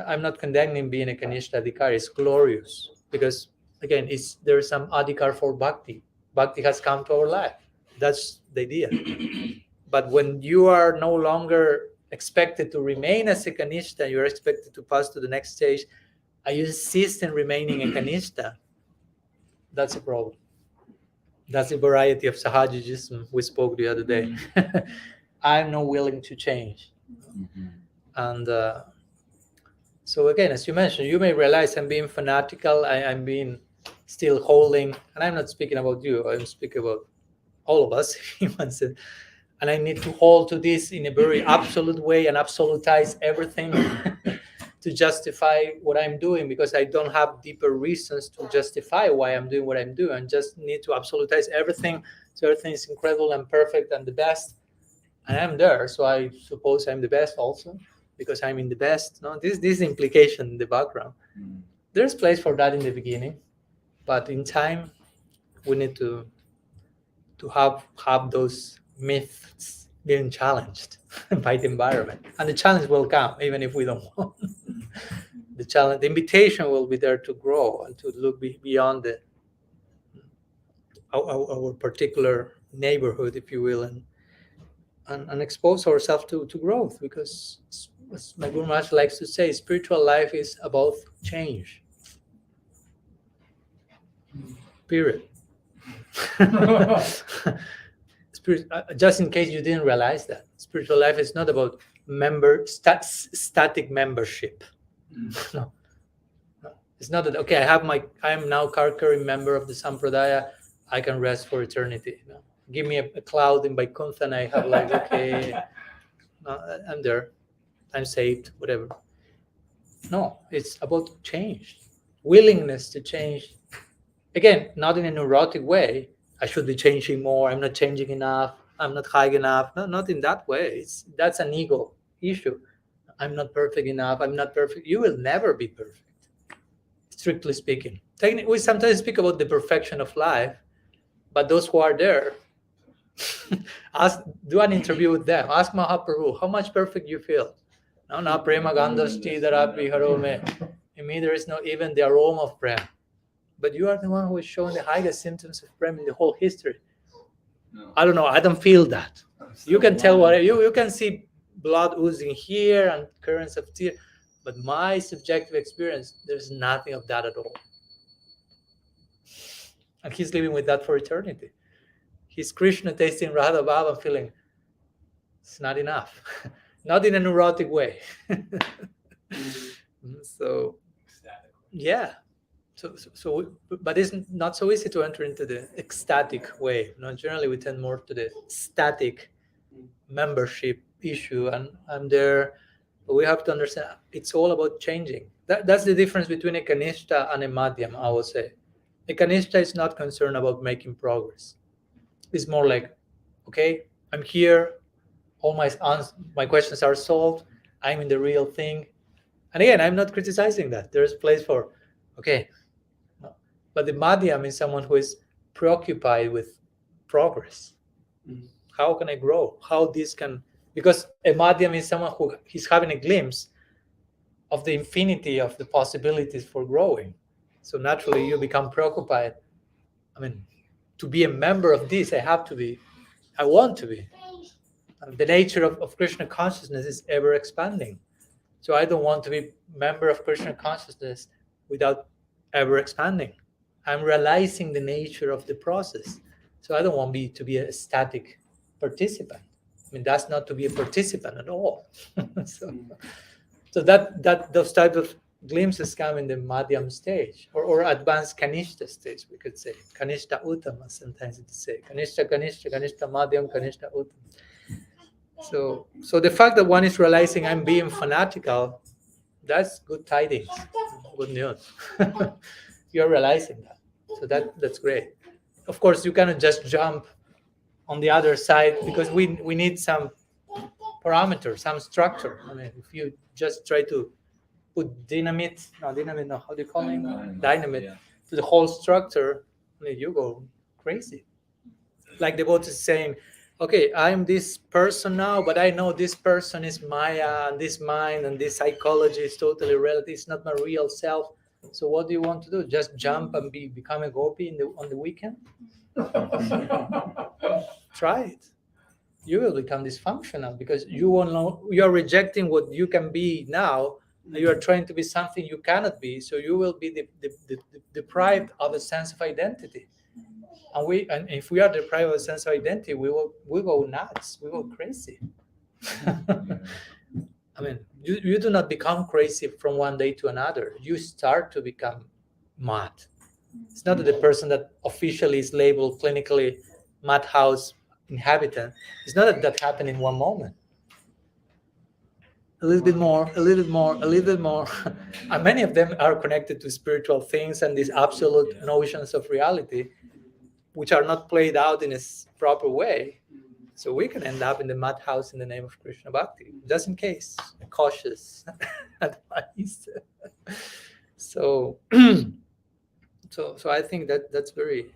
I'm not condemning being a Kanishta Adhikara. It's glorious because, again, there is some Adhikar for Bhakti. Bhakti has come to our life. That's the idea. But when you are no longer expected to remain as a Kanishta, you're expected to pass to the next stage, and you insist in remaining a Kanishta, that's a problem. That's the variety of Sahajism we spoke the other day. I'm not willing to change. And so again, as you mentioned, you may realize I'm being fanatical, I'm being still holding, and I'm not speaking about you, I'm speaking about all of us humans. And I need to hold to this in a very absolute way and absolutize everything to justify what I'm doing, because I don't have deeper reasons to justify why I'm doing what I'm doing. I just need to absolutize everything, so everything is incredible and perfect and the best. And I'm there, so I suppose I'm the best also, because I'm in the best. No, this implication in the background. There's place for that in the beginning, but in time, we need to have those myths being challenged by the environment, and the challenge will come even if we don't want. The invitation will be there to grow and to look beyond our particular neighborhood, if you will, and expose ourselves to growth, because as my Guru Maharaj likes to say, spiritual life is about change. Period. Just in case you didn't realize that, spiritual life is not about static membership. No. It's not that, okay, I am now Karkari member of the Sampradaya, I can rest for eternity. No. Give me a cloud in Vaikuntha and I have like, okay, no, I'm there, I'm saved, whatever. No, it's about change, willingness to change. Again, not in a neurotic way. I should be changing more. I'm not changing enough. I'm not high enough. No, not in that way. That's an ego issue. I'm not perfect enough. I'm not perfect. You will never be perfect, strictly speaking. We sometimes speak about the perfection of life, but those who are there, do an interview with them. Ask Mahaprabhu, how much perfect you feel? No, prema gandhasti darapi harome. In me, there is not even the aroma of prema. But you are the one who is showing the highest symptoms of prema in the whole history. No. I don't know. I don't feel that. You can tell what you can see blood oozing here and currents of tears. But my subjective experience, there's nothing of that at all. And he's living with that for eternity. He's Krishna tasting Radha Baba feeling it's not enough. Not in a neurotic way. So, yeah. So, but it's not so easy to enter into the ecstatic way. Generally we tend more to the static membership issue, and I'm there. But we have to understand it's all about changing. That's the difference between a Kanishta and a Madhyam, I would say. A Kanishta is not concerned about making progress. It's more like, okay, I'm here. All my questions are solved. I'm in the real thing. And again, I'm not criticizing that. There's a place for, okay. But the Madhyam is someone who is preoccupied with progress. Mm-hmm. How can I grow? Because a Madhyam is someone who is having a glimpse of the infinity of the possibilities for growing. So naturally you become preoccupied. I mean, to be a member of this, I want to be. The nature of Krishna consciousness is ever expanding. So I don't want to be a member of Krishna consciousness without ever expanding. I'm realizing the nature of the process. So I don't want to be a static participant. I mean, that's not to be a participant at all. so that those type of glimpses come in the Madhyam stage or advanced Kanishta stage, we could say. Kanishta Uttama, sometimes it's say. Kanishta Madhyam, Kanishta Uttama. So the fact that one is realizing I'm being fanatical, that's good tidings, good news. You're realizing that. So that's great. Of course, you cannot just jump on the other side because we need some parameter, some structure. I mean, if you just try to put dynamite, how do you call it? Dynamite to the whole structure, I mean, you go crazy. Like the devotee is saying, okay, I'm this person now, but I know this person is Maya, and this mind, and this psychology is totally relative. It's not my real self. So what do you want to do? Just jump and become a gopi on the weekend? Try it. You will become dysfunctional because you won't know. You are rejecting what you can be now. And you are trying to be something you cannot be. So you will be deprived of a sense of identity. And if we are deprived of a sense of identity, we go nuts. We go crazy. I mean, you do not become crazy from one day to another. You start to become mad. It's not that the person that officially is labeled clinically madhouse inhabitant. It's not that happened in one moment. A little bit more, a little bit more, a little bit more. And many of them are connected to spiritual things and these absolute notions of reality, which are not played out in a proper way. So we can end up in the madhouse in the name of Krishna Bhakti, just in case, a cautious advice. So I think that's very,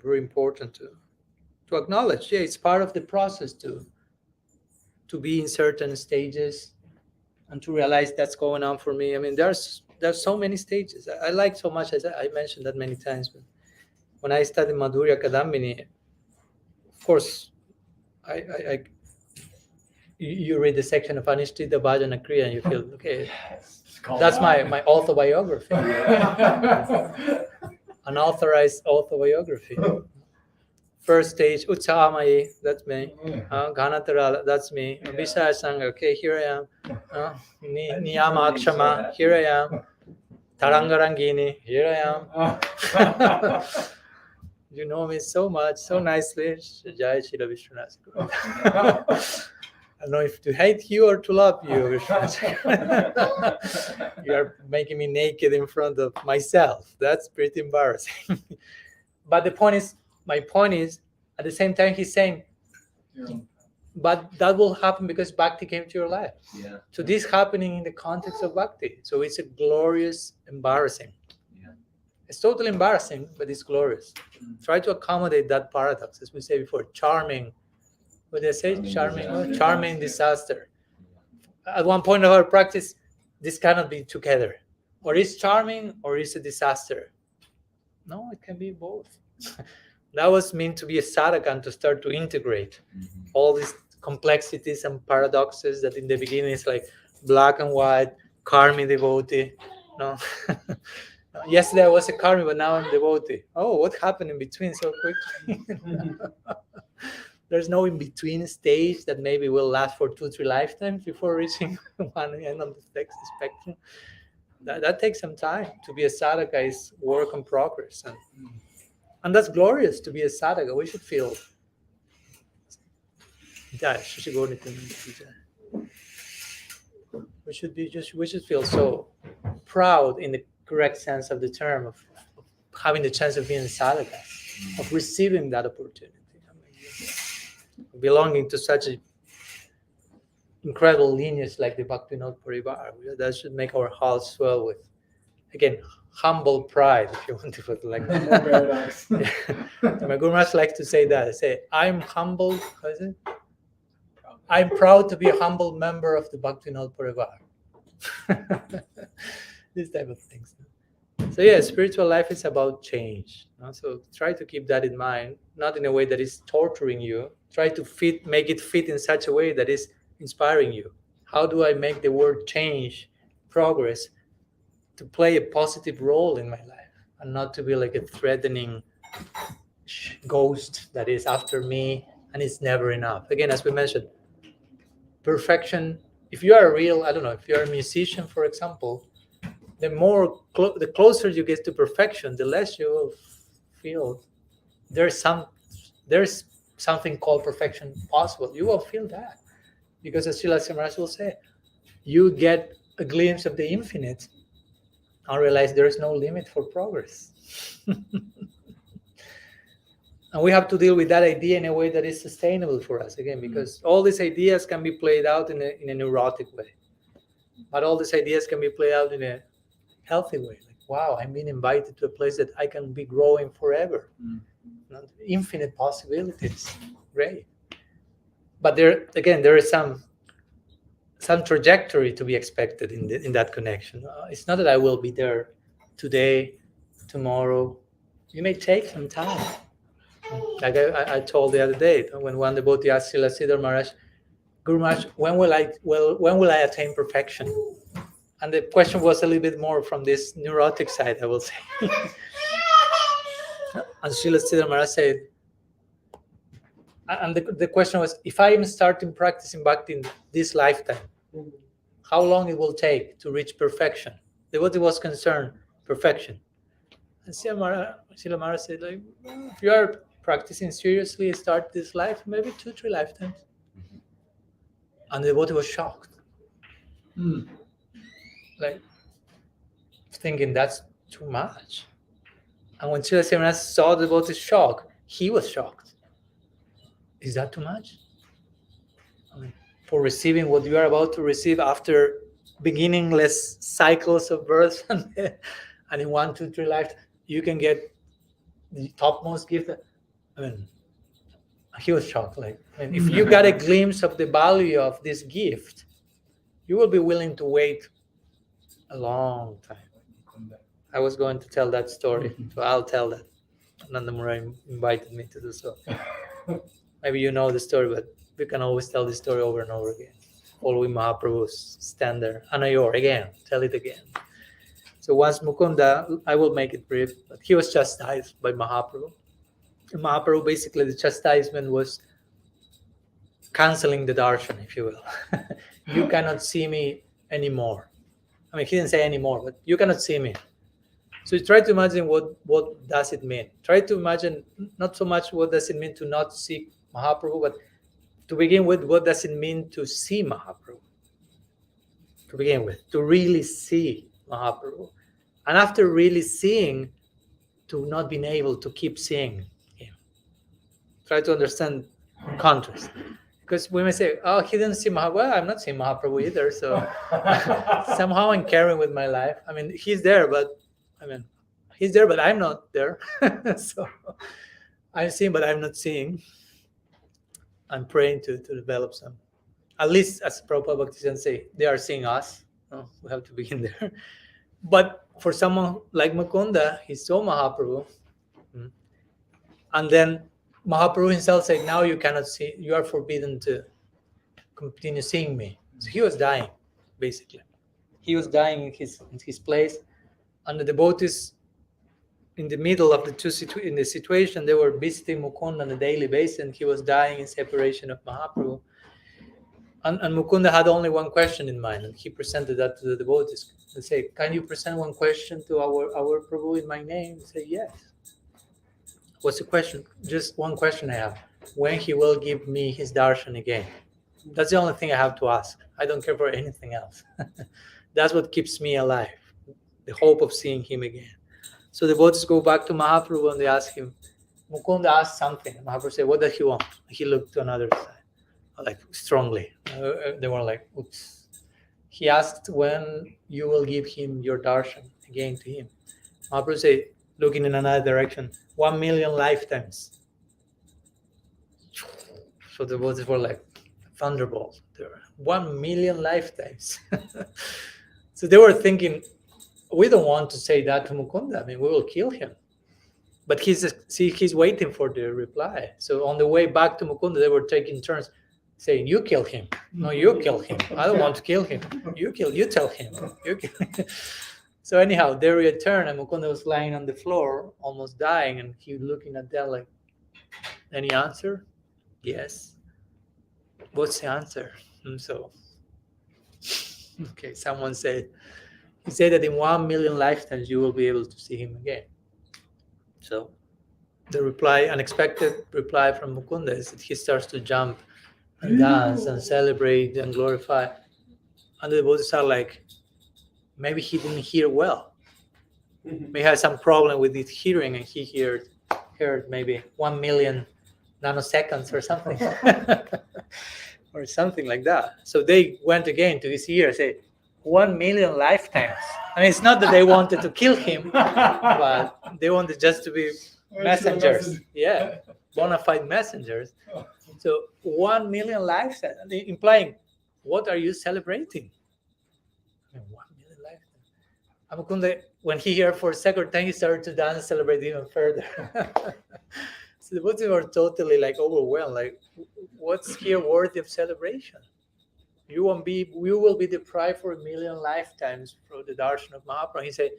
very important to acknowledge. Yeah, it's part of the process to be in certain stages and to realize that's going on for me. I mean, there's so many stages. I like so much, as I mentioned that many times, but when I studied Madhurya Kadambini, of course, you read the section of Anishtita Bhajana Kriya and you feel, okay, that's my autobiography. unauthorized autobiography. First stage, Utsamai, that's me. Ganatarala, that's me. Visaya Sangha, okay, here I am. Niyama Akshama, here I am. Tarangarangini, here I am. You know me so much, so nicely. Jai Shila Vishwanath. I don't know if to hate you or to love you, Vishwanath. You are making me naked in front of myself. That's pretty embarrassing. But my point is, at the same time, he's saying, but that will happen because Bhakti came to your life. Yeah. So this happening in the context of Bhakti. So it's a glorious embarrassing. Yeah. It's totally embarrassing, but it's glorious. Try to accommodate that paradox, as we say before. Charming, what did I say? Charming disaster. At one point of our practice, this cannot be together. Or it's charming or it's a disaster. No, it can be both. That was meant to be a sadhaka and to start to integrate all these complexities and paradoxes that in the beginning is like black and white, karmi devotee. No. Yesterday I was a karmi, but now I'm devotee. Oh, what happened in between so quickly? There's no in between stage that maybe will last for 2-3 lifetimes before reaching one end of the spectrum. That takes some time. To be a sadhaka is work in progress, and that's glorious. To be a sadhaka, we should feel. We should feel so proud in the correct sense of the term of having the chance of being a sadhaka, of receiving that opportunity, belonging to such an incredible lineage like the Bhaktivinoda Parivar. That should make our hearts swell with, again, humble pride, if you want to put it like that. Yeah. My Guru Maharaj likes to say that. I say, I'm humble, what is it? I'm proud to be a humble member of the Bhaktivinoda Parivar. These type of things. So yeah, spiritual life is about change. So try to keep that in mind, not in a way that is torturing you. Try to make it fit in such a way that is inspiring you. How do I make the word change, progress, to play a positive role in my life and not to be like a threatening ghost that is after me and it's never enough. Again, as we mentioned, perfection, if you are a real, I don't know, if you're a musician, for example, the closer you get to perfection, the less you will feel there's something called perfection possible. You will feel that. Because as Srila Maharaj will say, you get a glimpse of the infinite and realize there is no limit for progress. And we have to deal with that idea in a way that is sustainable for us, again, because all these ideas can be played out in a neurotic way. But all these ideas can be played out in a healthy way. Like, wow, I'm being invited to a place that I can be growing forever. Infinite possibilities. Great. But there is some trajectory to be expected in that connection. It's not that I will be there today, tomorrow. You may take some time. Like I told the other day, when one devotee asked Srila Siddhar Maharaj, Guru Maharaj, when will I attain perfection? And the question was a little bit more from this neurotic side, I will say. And Srila Siddhar Maharaj said, and the question was, if I am starting practicing bhakti in this lifetime, how long it will take to reach perfection? The devotee was concerned, perfection. And Srila Maharaj said, like, if you are practicing seriously, start this life, maybe 2-3 lifetimes. And the devotee was shocked. Like, thinking that's too much. And when Srila Maharaj saw the devotee's shock, he was shocked. Is that too much? I mean, for receiving what you are about to receive after beginningless cycles of birth and in 1-2-3 lives, you can get the topmost gift. I mean, he was shocked. Like, I mean, if you got a glimpse of the value of this gift, you will be willing to wait a long time. I was going to tell that story, so I'll tell that. Nandamura invited me to do so. Maybe you know the story, but we can always tell the story over and over again. Following Mahaprabhu's stand there. Anayor, again, tell it again. So once Mukunda, I will make it brief, but he was chastised by Mahaprabhu. And Mahaprabhu, basically, the chastisement was canceling the darshan, if you will. You cannot see me anymore. I mean, he didn't say anymore, but you cannot see me. So you try to imagine what does it mean. Try to imagine not so much what does it mean to not see Mahaprabhu, but to begin with, what does it mean to see Mahaprabhu? To begin with, to really see Mahaprabhu. And after really seeing, to not being able to keep seeing him. Try to understand contrast. Because we may say, oh, he didn't see Mahaprabhu. Well, I'm not seeing Mahaprabhu either. So somehow I'm carrying with my life. I mean, he's there, but I'm not there. So I'm seeing, but I'm not seeing. I'm praying to develop some. At least as Prabhupada Bhaktisiddhanta say, they are seeing us. Oh, we have to begin there. But for someone like Mukunda, he saw Mahaprabhu. And then Mahaprabhu himself said, now you cannot see, you are forbidden to continue seeing me. So he was dying, basically. He was dying in his place. And the devotees, in the middle of the situation, they were visiting Mukunda on a daily basis, and he was dying in separation of Mahaprabhu. And Mukunda had only one question in mind, and he presented that to the devotees. They say, can you present one question to our Prabhu in my name? They say, yes. What's the question? Just one question I have. When he will give me his darshan again? That's the only thing I have to ask. I don't care for anything else. That's what keeps me alive, the hope of seeing him again. So the devotees go back to Mahaprabhu and they ask him, Mukunda asked something. Mahaprabhu said, what does he want? He looked to another side, like strongly. They were like, oops. He asked when you will give him your darshan again to him. Mahaprabhu said, looking in another direction, 1,000,000 lifetimes. So the devotees were like, thunderbolt. 1,000,000 lifetimes. So they were thinking, we don't want to say that to Mukunda. I mean, we will kill him. But he's waiting for the reply. So on the way back to Mukunda, they were taking turns saying, you kill him. No, you kill him. I don't want to kill him. You tell him. You kill him. So anyhow, they returned, and Mukunda was lying on the floor, almost dying, and he looking at them like, any answer? Yes. What's the answer? And so, okay, someone said, he said that in 1,000,000 lifetimes you will be able to see him again. So the reply, unexpected reply from Mukunda is that he starts to jump and dance and celebrate and glorify. And the devotees are like, maybe he didn't hear well. He had some problem with his hearing, and he heard maybe 1,000,000 nanoseconds or something. Or something like that. So they went again to his ear and said, 1,000,000 lifetimes. I mean, it's not that they wanted to kill him, but they wanted just to be messengers. Yeah, bona fide messengers. So 1,000,000 lifetimes, implying, what are you celebrating? I mean, 1,000,000 lifetimes. Mukunda, when he heard for a second time, he started to dance and celebrate even further. So the devotees were totally like overwhelmed. Like, what's here worthy of celebration? You will be deprived for 1,000,000 lifetimes for the darshan of Mahaprabhu. He said,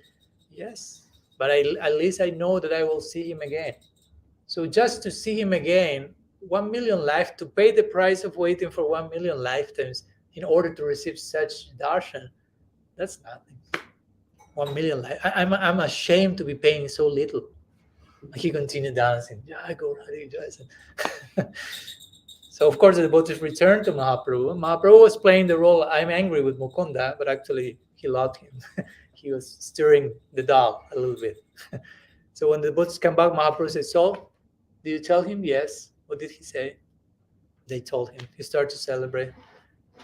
yes, but at least I know that I will see him again. So just to see him again, 1,000,000 life, to pay the price of waiting for 1,000,000 lifetimes in order to receive such darshan, that's nothing. 1,000,000 life. I'm ashamed to be paying so little. He continued dancing. So of course the devotees returned to Mahaprabhu. Mahaprabhu was playing the role, I'm angry with Mukunda, but actually he loved him. He was stirring the dog a little bit. So when the devotees come back, Mahaprabhu said, so, did you tell him? Yes. What did he say? They told him. He started to celebrate.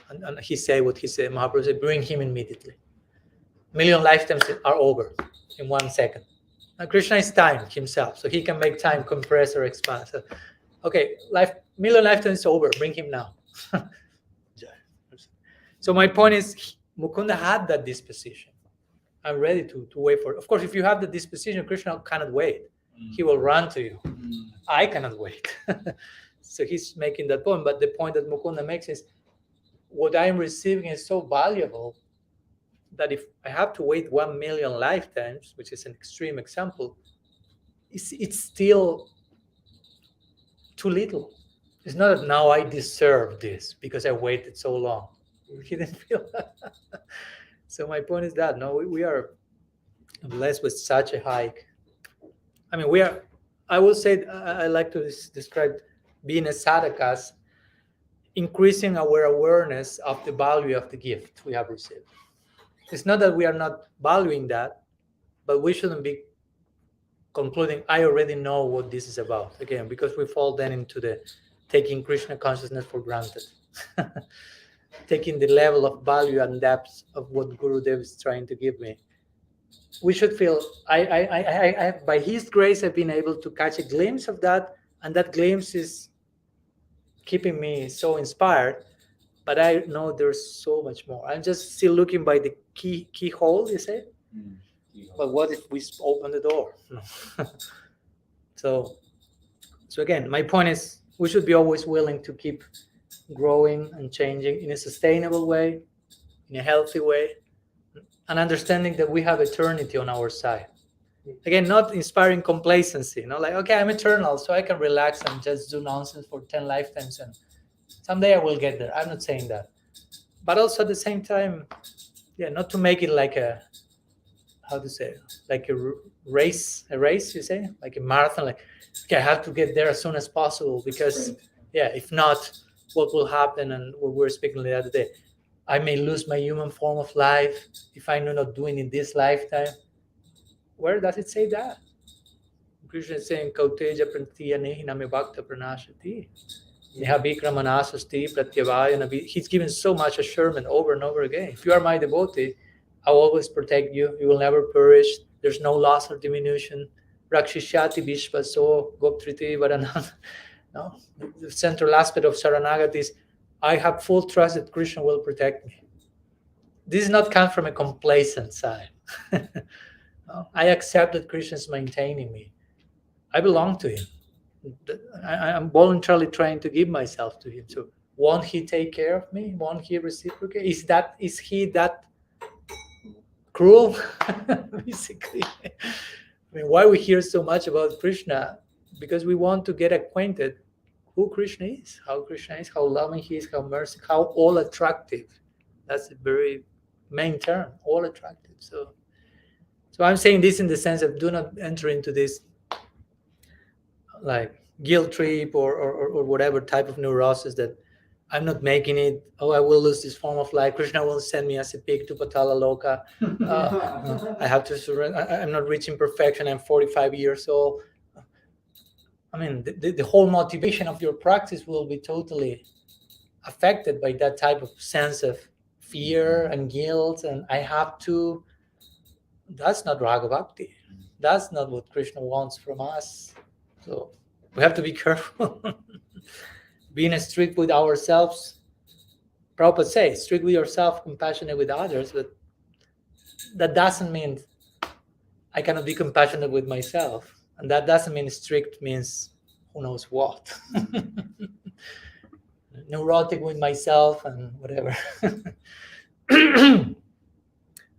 And he said what he said. Mahaprabhu said, bring him immediately. 1,000,000 lifetimes are over in 1 second. Now Krishna is time himself, so he can make time compress or expand. So, okay, 1,000,000 lifetimes is over. Bring him now. So my point is, Mukunda had that disposition. I'm ready to wait for it. Of course, if you have the disposition, Krishna cannot wait. He will run to you. I cannot wait. So he's making that point. But the point that Mukunda makes is, what I'm receiving is so valuable that if I have to wait 1 million lifetimes, which is an extreme example, it's still too little. It's not that now I deserve this because I waited so long. He didn't feel that. So my point is that no, we are blessed with such a hike. I mean, we are. I will say I like to describe being a sadhakas, increasing our awareness of the value of the gift we have received. It's not that we are not valuing that, but we shouldn't be concluding, I already know what this is about. Again, because we fall then into the taking Krishna consciousness for granted. Taking the level of value and depth of what Gurudev is trying to give me. We should feel, I by his grace, I've been able to catch a glimpse of that, and that glimpse is keeping me so inspired. But I know there's so much more. I'm just still looking by the keyhole, you say? But what if we open the door? No. So again, my point is we should be always willing to keep growing and changing in a sustainable way, in a healthy way, and understanding that we have eternity on our side. Again, not inspiring complacency, like, okay, I'm eternal, so I can relax and just do nonsense for 10 lifetimes and someday I will get there. I'm not saying that. But also at the same time, not to make it like a, how to say, like a race, you say? Like a marathon, like, okay, I have to get there as soon as possible because, if not, what will happen? And what we were speaking the other day, I may lose my human form of life if I'm not doing it in this lifetime. Where does it say that? Krishna is saying, Kauteja prantiya nehiname bhakta pranashati. He's given so much assurance over and over again. If you are my devotee, I will always protect you. You will never perish. There's no loss or diminution. Rakshishati Vishvaso Goptriti Varanam. No? The central aspect of Saranagati is I have full trust that Krishna will protect me. This is not come from a complacent side. No? I accept that Krishna is maintaining me. I belong to him. I'm voluntarily trying to give myself to him. So won't he take care of me? Won't he reciprocate? Is he that cruel? Basically. I mean, why we hear so much about Krishna? Because we want to get acquainted who Krishna is, how Krishna is, how loving he is, how merciful, how all attractive. That's the very main term, all attractive. So I'm saying this in the sense of do not enter into this like guilt trip or whatever type of neurosis that I'm not making it. Oh, I will lose this form of life. Krishna will send me as a pig to Patala Loka. I have to surrender. I'm not reaching perfection. I'm 45 years old. I mean, the whole motivation of your practice will be totally affected by that type of sense of fear and guilt. And I have to. That's not Raga Bhakti. That's not what Krishna wants from us. So we have to be careful. Being strict with ourselves. Prabhupada says, strict with yourself, compassionate with others, but that doesn't mean I cannot be compassionate with myself. And that doesn't mean strict means who knows what. Neurotic with myself and whatever.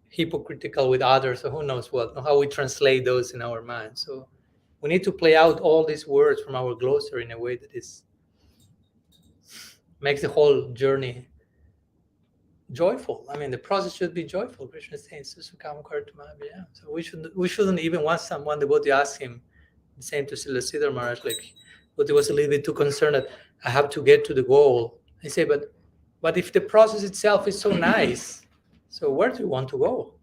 Hypocritical with others, or who knows what, how we translate those in our mind. So we need to play out all these words from our glossary in a way that makes the whole journey joyful. I mean, the process should be joyful. Krishna is saying, so we shouldn't even want someone devotee ask him, the same to Srila Siddhar Maharaj, like, but he was a little bit too concerned that I have to get to the goal. I say, but if the process itself is so nice, so where do you want to go?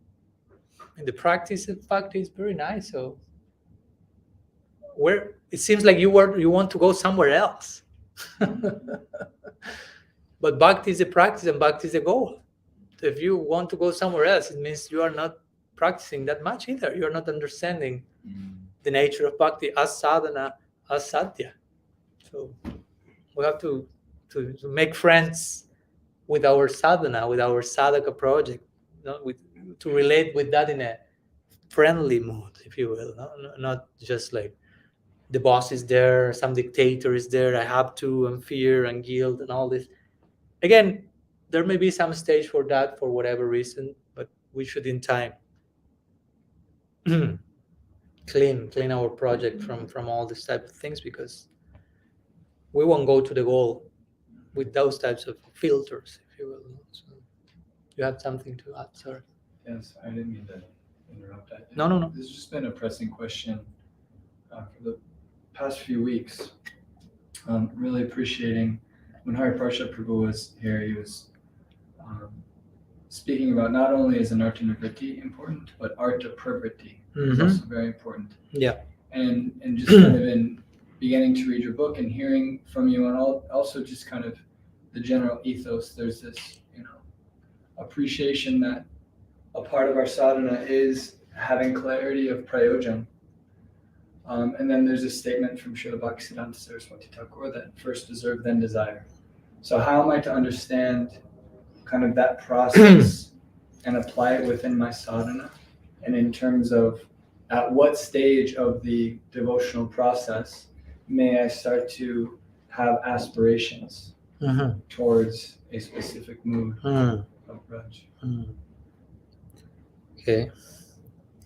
And the practice, in fact, is very nice. So where it seems like you want to go somewhere else. But bhakti is a practice and bhakti is a goal. So if you want to go somewhere else, it means you are not practicing that much either. You are not understanding the nature of bhakti as sadhana, as sadhya. So we have to make friends with our sadhana, with our sadhaka project, to relate with that in a friendly mood, if you will, not just like the boss is there, some dictator is there, I have to, and fear and guilt and all this. Again, there may be some stage for that for whatever reason, but we should in time clean our project from all this type of things, because we won't go to the goal with those types of filters, if you will. So you have something to add, sorry? Yes, I didn't mean to interrupt. No. This has just been a pressing question for the past few weeks. Really appreciating when Hari Parsha Prabhu was here, he was speaking about not only is anartha nivritti important, but artha pravritti is also very important. Yeah. And just kind of in beginning to read your book and hearing from you, and also just kind of the general ethos, there's this, appreciation that a part of our sadhana is having clarity of prayojan. And then there's a statement from Srila Bhaktisiddhanta Saraswati Thakur that first deserve, then desire. So how am I to understand kind of that process and apply it within my sadhana? And in terms of at what stage of the devotional process may I start to have aspirations towards a specific mood of Raj? Okay.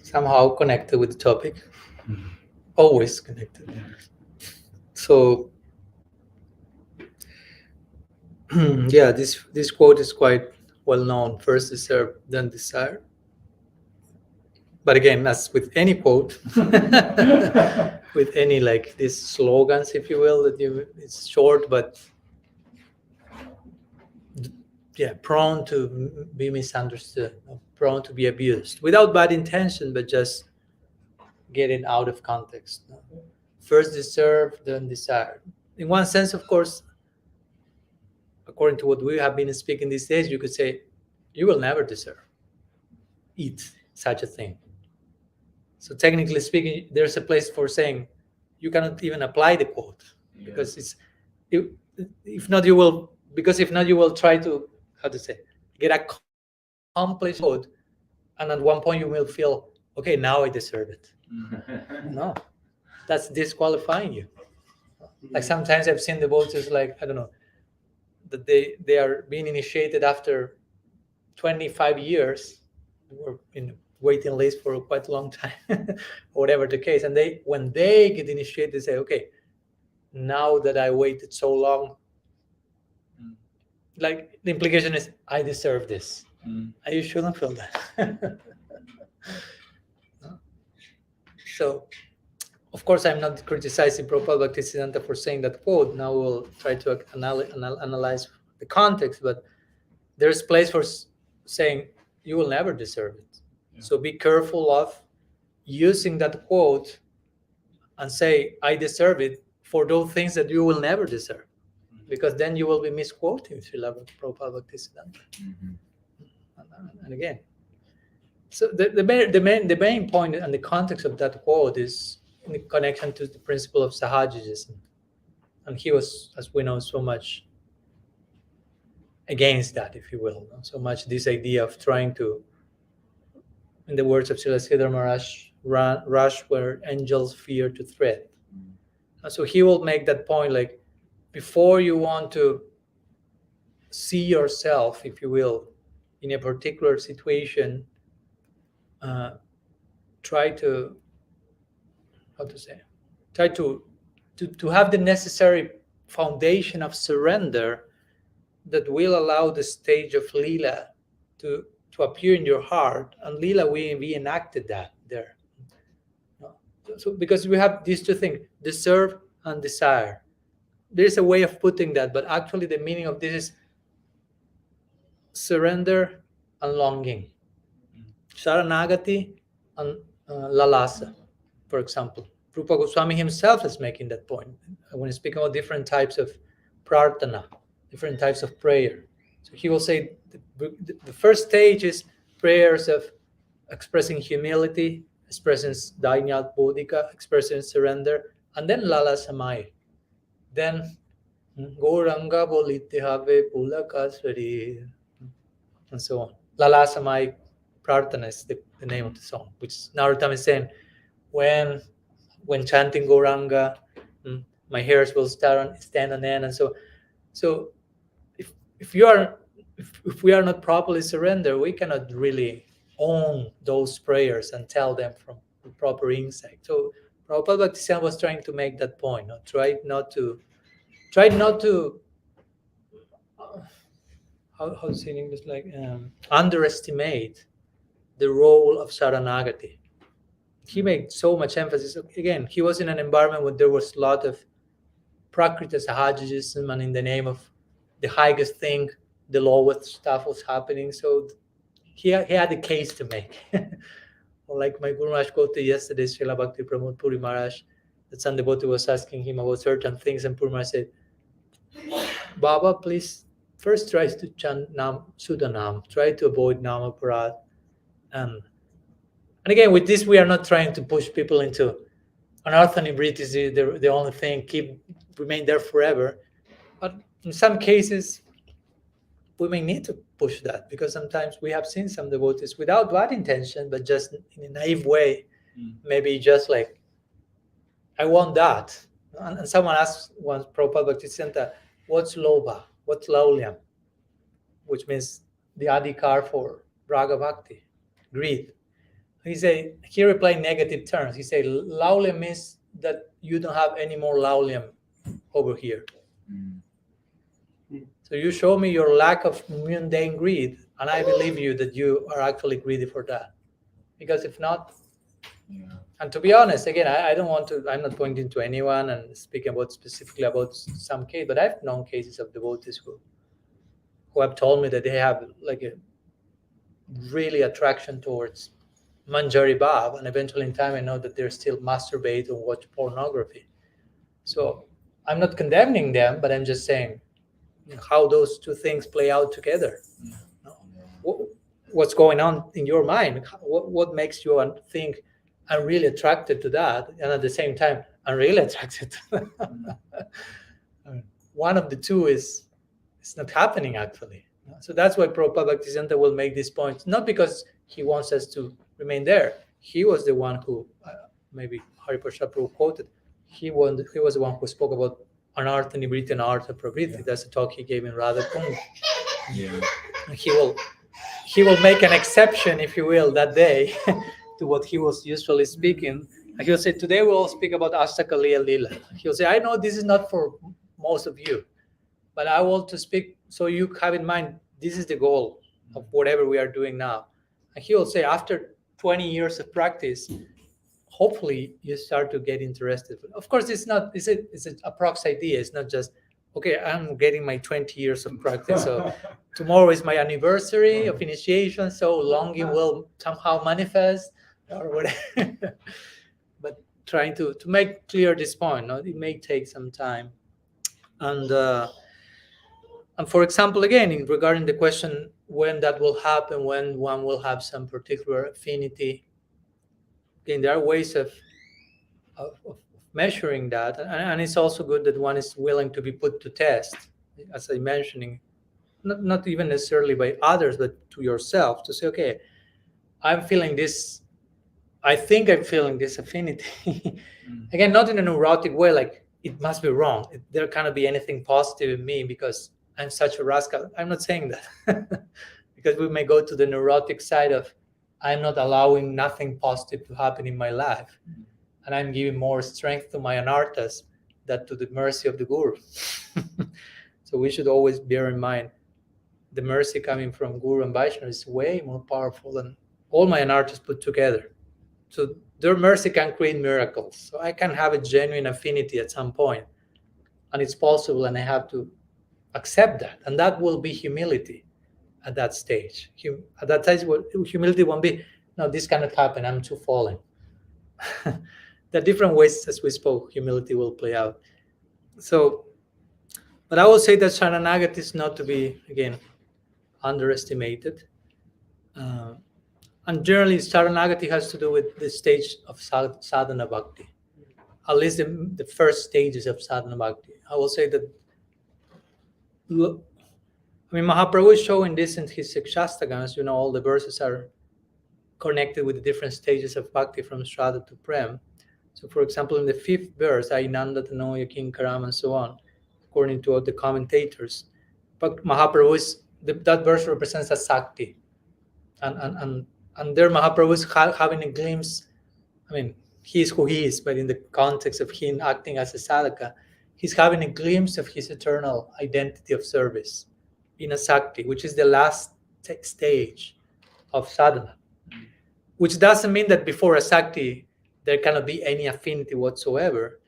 Somehow connected with the topic. Always connected. So yeah, this quote is quite well known. First deserve, then desire. But again, as with any quote, with any like these slogans, if you will, it's short, but prone to be misunderstood, prone to be abused, without bad intention, but just getting out of context. First deserve, then desire. In one sense, of course, according to what we have been speaking these days, you could say, you will never deserve eat such a thing. So technically speaking, there's a place for saying you cannot even apply the quote, because if not you will try to, get accomplished quote, and at one point you will feel, okay, now I deserve it. No, that's disqualifying you. Like sometimes I've seen devotees, like, I don't know, that they are being initiated after 25 years, or in waiting list for quite a long time, or whatever the case. And when they get initiated, they say, okay, now that I waited so long, like the implication is, I deserve this. You shouldn't feel that. So, of course, I'm not criticizing Prabhupada Bhaktisiddhanta for saying that quote. Now we'll try to analyze the context, but there's place for saying you will never deserve it. Yeah. So be careful of using that quote and say, I deserve it, for those things that you will never deserve, because then you will be misquoting Srila Prabhupada Bhaktisiddhanta. And again, so the main point and the context of that quote is in the connection to the principle of Sahajism. And he was, as we know, so much against that, if you will. So much this idea of trying to, in the words of Srila Sridhar Maharaj, rush where angels fear to tread. And so he will make that point, like, before you want to see yourself, if you will, in a particular situation, try to have the necessary foundation of surrender that will allow the stage of Leela to appear in your heart. And Leela, we enacted that there. So because we have these two things, deserve and desire. There's a way of putting that, but actually the meaning of this is surrender and longing. Sharanagati and lalasa, for example. Rupa Goswami himself is making that point when he's speaking about different types of prarthana, different types of prayer. So he will say the first stage is prayers of expressing humility, expressing dainyat bodhika, expressing surrender, and then lalasamai. Then Gauranga bolite have pulakasvari, and so on. Lalasamai Prarthana is the name of the song, which Narottam is saying, when chanting Gauranga, my hairs will stand on end. And so if we are not properly surrendered, we cannot really own those prayers and tell them from the proper insight. So Prabhupada Bhaktisiddhanta was trying to make that point. No? Try not to how to say in English, like underestimate the role of Saranagati. He made so much emphasis. Again, he was in an environment where there was a lot of Prakrita Sahajism, and in the name of the highest thing, the lowest stuff was happening. So he had a case to make. Or like my Guru Maharaj quoted yesterday, Srila Bhakti Pramod Puri Maharaj, that some devotee was asking him about certain things, and Puri Maharaj said, Baba, please first try to chant Sudanam, try to avoid Namaparad. And again, with this, we are not trying to push people into anartha nibriti is the only thing, remain there forever. But in some cases, we may need to push that, because sometimes we have seen some devotees without bad intention, but just in a naive way, maybe just like, I want that. And someone asked once Prabhupada Bhaktisiddhanta, what's lobha? What's laulyam? Which means the adhikar for raga bhakti, greed. He replied negative terms. He said, laulyam means that you don't have any more laulyam over here. So you show me your lack of mundane greed, and I believe you that you are actually greedy for that. Because if not, and to be honest, again, I'm not pointing to anyone and speaking specifically about some case, but I've known cases of devotees who have told me that they have like a really attraction towards Manjari Bhav, and eventually in time I know that they're still masturbate or watch pornography. So I'm not condemning them, but I'm just saying how those two things play out together. What's going on in your mind? What makes you think I'm really attracted to that, and at the same time I'm really attracted to that? One of the two is not happening actually. So that's why Prabhupada Bhaktisiddhanta will make these points, not because he wants us to remain there. He was the one who, maybe Hariprasad Prabhu quoted, he was the one who spoke about anartha nibriti and artha pravriti. That's a talk he gave in Radha Kund. He will make an exception, if you will, that day to what he was usually speaking. And he'll say, today we'll speak about Astakaliya Lila. He'll say, I know this is not for most of you, but I want to speak so you have in mind, this is the goal of whatever we are doing now. And he will say, after 20 years of practice, hopefully you start to get interested. Of course, it's an approx idea. It's not just, okay, I'm getting my 20 years of practice. So tomorrow is my anniversary of initiation. So longing will somehow manifest or whatever. But trying to make clear this point, no? It may take some time. And for example, again, regarding the question when that will happen, when one will have some particular affinity, again, there are ways of measuring that, and it's also good that one is willing to be put to test, as I mentioned, not even necessarily by others, but to yourself, to say, okay, I'm feeling this. I think I'm feeling this affinity. Again, not in a neurotic way, like it must be wrong. There cannot be anything positive in me because I'm such a rascal. I'm not saying that because we may go to the neurotic side of I'm not allowing nothing positive to happen in my life. And I'm giving more strength to my anarthas than to the mercy of the Guru. So we should always bear in mind the mercy coming from Guru and Vaishnava is way more powerful than all my anarthas put together. So their mercy can create miracles. So I can have a genuine affinity at some point, and it's possible, and I have to accept that. And that will be humility at that stage. At that stage, humility won't be, no, this cannot happen, I'm too fallen. The different ways, as we spoke, humility will play out. So, but I will say that Sharanagati is not to be, again, underestimated. And generally, Sharanagati has to do with the stage of sadhana bhakti, at least the first stages of sadhana bhakti. I will say that, Mahaprabhu is showing this in his Shastagans. All the verses are connected with the different stages of bhakti from Shraddha to Prem. So, for example, in the 5th verse, Ainanda Tanoya Kinkaram and so on, according to all the commentators, but Mahaprabhu that verse represents a Sakti. And And there Mahaprabhu is having a glimpse. I mean, he is who he is, but in the context of him acting as a sadhaka, he's having a glimpse of his eternal identity of service in a sakti, which is the last stage of sadhana. Which doesn't mean that before a sakti there cannot be any affinity whatsoever,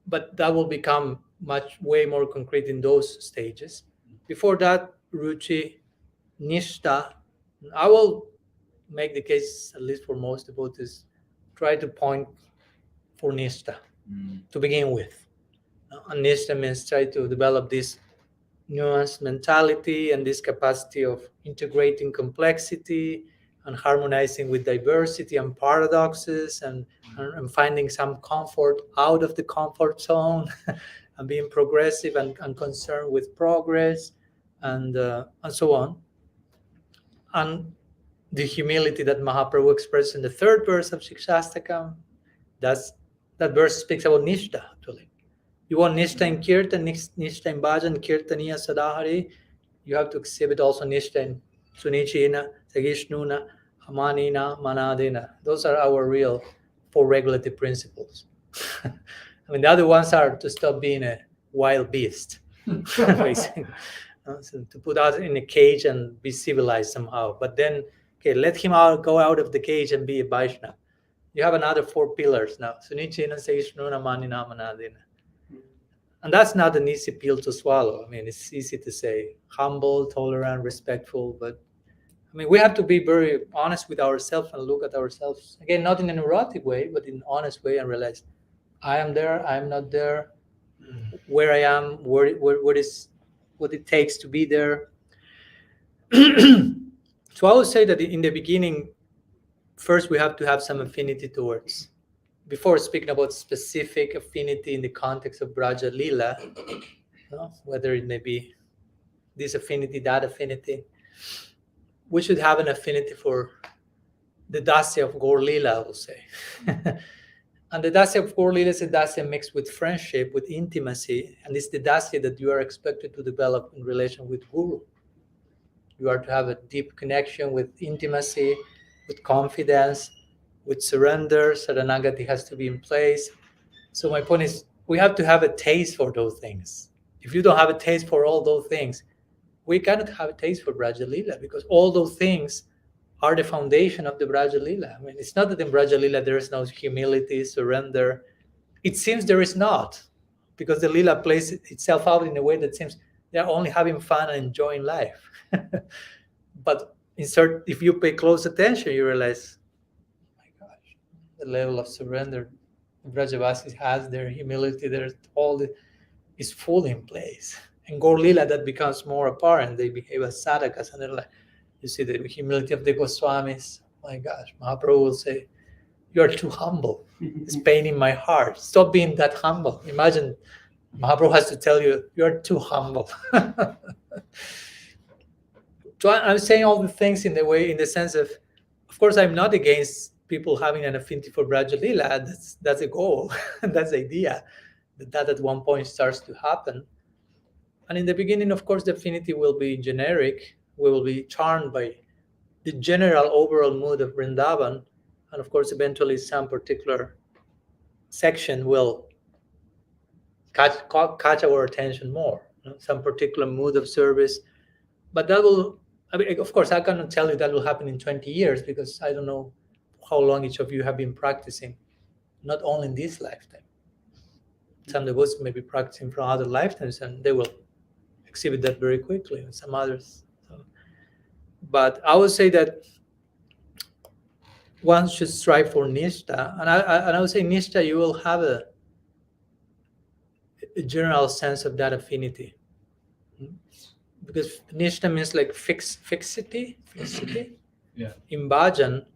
but that will become way more concrete in those stages. Before that, ruchi, nishta, I will make the case, at least for most devotees, try to point for nishta to begin with. And nishta means try to develop this nuanced mentality and this capacity of integrating complexity and harmonizing with diversity and paradoxes and finding some comfort out of the comfort zone and being progressive and concerned with progress and so on. And the humility that Mahaprabhu expressed in the third verse of Shikshastakam, that verse speaks about Nishta, actually. You want Nishta in Kirtan, Nishta in Bhajan, Kirtaniya Sadahari, you have to exhibit also Nishta in Sunichina, Sagishnuna, Hamanina, Manadina. Those are our real 4 regulative principles. I mean, the other ones are to stop being a wild beast, basically. So to put us in a cage and be civilized somehow. But then, okay, let him go out of the cage and be a Vaishnava. You have another 4 pillars now. Sunichina, Sagishnuna, Manina, Manadina. And that's not an easy pill to swallow. I mean, it's easy to say humble, tolerant, respectful, but I mean, we have to be very honest with ourselves and look at ourselves. Again, not in a neurotic way, but in an honest way and realize I am there, I am not there, where I am, what it takes to be there. So I would say that in the beginning, first we have to have some affinity towards, before speaking about specific affinity in the context of Braja Lila, whether it may be this affinity, that affinity, we should have an affinity for the dasya of Gaur Lila, I will say. And the dasya of Gaur Lila is a dasya mixed with friendship, with intimacy, and it's the dasya that you are expected to develop in relation with Guru. You are to have a deep connection with intimacy, with confidence, with surrender. Saranagati has to be in place. So my point is, we have to have a taste for those things. If you don't have a taste for all those things, we cannot have a taste for Braja Lila, because all those things are the foundation of the Braja Lila. I mean, it's not that in Braja Lila there is no humility, surrender. It seems there is not, because the Lila plays itself out in a way that seems they're only having fun and enjoying life. But if you pay close attention, you realize, oh my gosh, the level of surrender Brajavasis has, their humility, is fully in place. And Gaur Lila, that becomes more apparent. They behave as sadhakas, and they're like, you see the humility of the Goswamis. Oh my gosh, Mahaprabhu will say, you are too humble. It's pain in my heart. Stop being that humble. Imagine Mahaprabhu has to tell you, you're too humble. So I'm saying all the things in the sense of course, I'm not against people having an affinity for Braja Lila. That's a goal. That's the idea. That at one point starts to happen. And in the beginning, of course, the affinity will be generic. We will be charmed by the general overall mood of Vrindavan. And of course, eventually some particular section will catch our attention more. Some particular mood of service. But that will, I mean, of course, I cannot tell you that will happen in 20 years because I don't know how long each of you have been practicing, not only in this lifetime. Some devotees may be practicing from other lifetimes and they will exhibit that very quickly, and some others. So, but I would say that one should strive for nishta, and I would say nishta, you will have a general sense of that affinity, because nishta means like fixity. Yeah. In bhajan,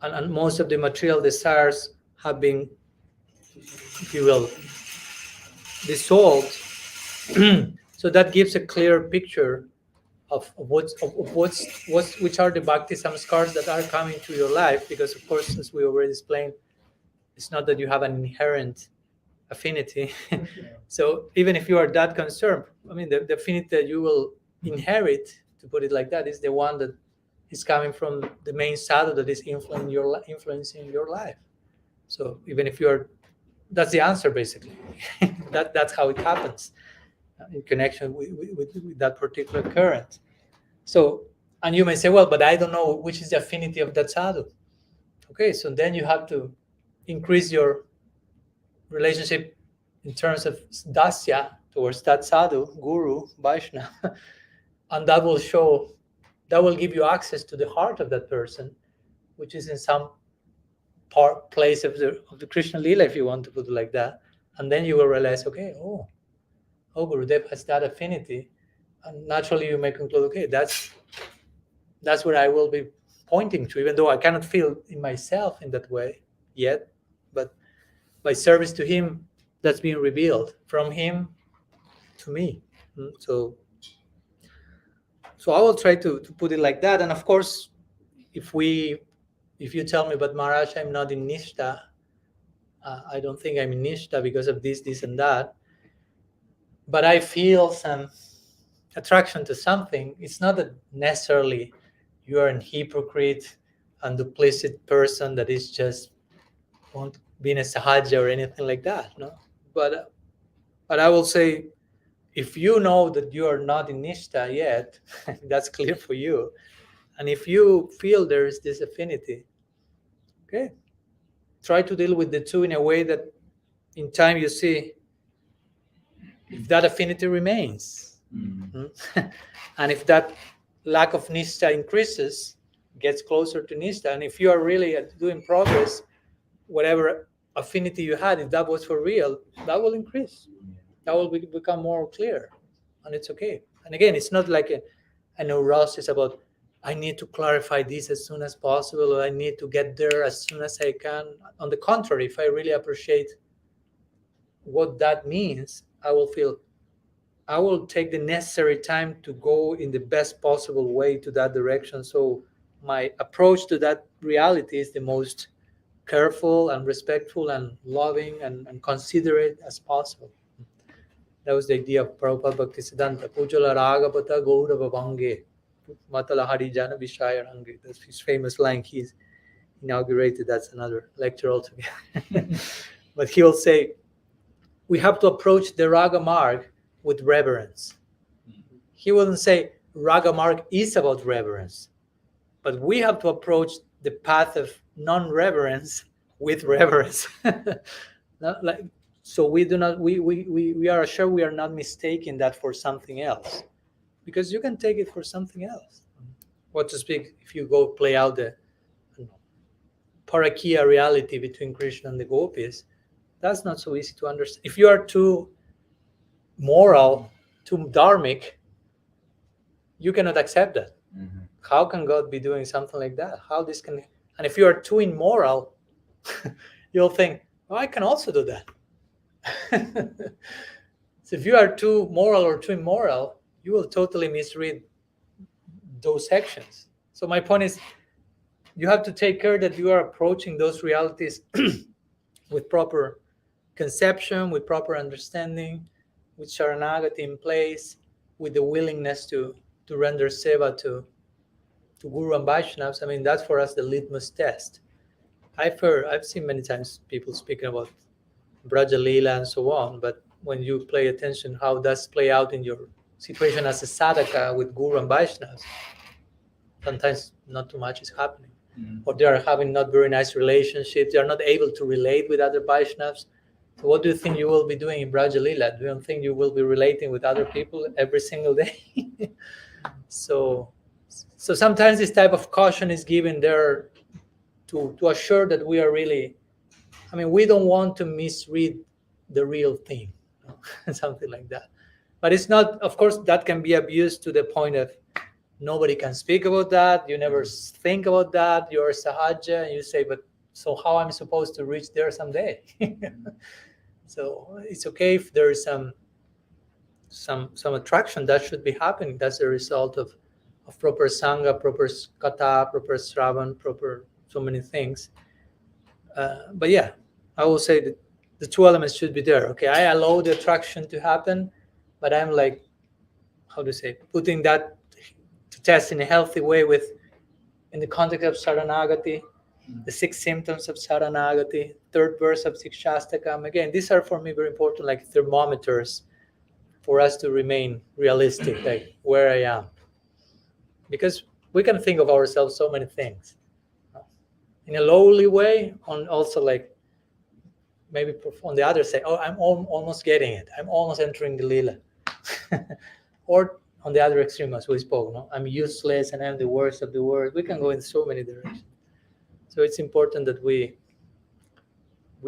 and most of the material desires have been, if you will, dissolved. So that gives a clear picture of which are the bhakti samskars that are coming to your life, because of course, as we already explained, it's not that you have an inherent affinity. So even if you are that concerned, I mean, the affinity that you will inherit, to put it like that, is the one that is coming from the main sadhu that is influencing your life. So even if you're, that's the answer basically. That's how it happens in connection with that particular current. So, and you may say, well, but I don't know which is the affinity of that sadhu. Okay, so then you have to increase your relationship in terms of dasya towards that sadhu, guru, Vaishnava, and that will give you access to the heart of that person, which is in some place of the Krishna Lila, if you want to put it like that. And then you will realize, okay, oh, Gurudev has that affinity. And naturally you may conclude, okay, that's where I will be pointing to, even though I cannot feel in myself in that way yet. But by service to him, that's being revealed from him to me. So I will try to put it like that. And of course, if you tell me, but Maharaj, I'm not in Nishta, I don't think I'm in Nishta because of this, and that, but I feel some attraction to something, it's not that necessarily you are an hypocrite and duplicit person that is just being a sahaja or anything like that, no? But I will say, if you know that you are not in Nishta yet, that's clear for you. And if you feel there is this affinity, okay, try to deal with the two in a way that in time you see if that affinity remains. And if that lack of Nishta increases, gets closer to Nishta, and if you are really doing progress, whatever affinity you had, if that was for real, that will increase. That will become more clear, and it's okay. And again, it's not like a neurosis about, I need to clarify this as soon as possible, or I need to get there as soon as I can. On the contrary, if I really appreciate what that means, I will take the necessary time to go in the best possible way to that direction. So my approach to that reality is the most careful and respectful and loving and considerate as possible. That was the idea of Prabhupada Bhaktisiddhanta. Pujala Ragapata Gaurava Vange Matala Harijana Vishaya Range. That's his famous line. He's inaugurated. That's another lecture altogether. But he will say, we have to approach the Raga Marg with reverence. He wouldn't say Raga Marg is about reverence, but we have to approach the path of non-reverence with reverence. So we do not. We are sure we are not mistaking that for something else, because you can take it for something else. What to speak if you go play out the Parakiya reality between Krishna and the gopis? That's not so easy to understand. If you are too moral, too dharmic, you cannot accept that. How can God be doing something like that? How this can? And if you are too immoral, you'll think, oh, I can also do that. So if you are too moral or too immoral, you will totally misread those sections. So my point is, you have to take care that you are approaching those realities with proper conception, with proper understanding, with Sharanagati in place, with the willingness to render seva to Guru and Vaishnavas. I mean, that's for us the litmus test. I've seen many times people speaking about Braja Leela and so on, but when you pay attention how does play out in your situation as a sadhaka with Guru and Vaishnavas, sometimes not too much is happening. Or they are having not very nice relationships, they are not able to relate with other Vaishnavas. So what do you think you will be doing in Braja Leela? Do you think you will be relating with other people every single day? So sometimes this type of caution is given there to assure that we are really, I mean, we don't want to misread the real thing, something like that. But it's not, of course, that can be abused to the point of nobody can speak about that. You never think about that. You're sahaja, and you say, but so how am I supposed to reach there someday? So it's okay if there is some attraction that should be happening. That's the result of proper sangha, proper kata, proper sravan, proper so many things. But yeah, I will say that the two elements should be there. Okay, I allow the attraction to happen, but I'm like, how to say, putting that to test in a healthy way with in the context of Saranagati, the 6 symptoms of Saranagati, 3rd verse of Sikshastakam. Again, these are for me very important, like thermometers for us to remain realistic, like where I am. Because we can think of ourselves so many things. In a lowly way, on also like maybe on the other side, oh, I'm almost getting it. I'm almost entering the lila. Or on the other extreme, as we spoke, no? I'm useless and I'm the worst of the world. We can go in so many directions. So it's important that we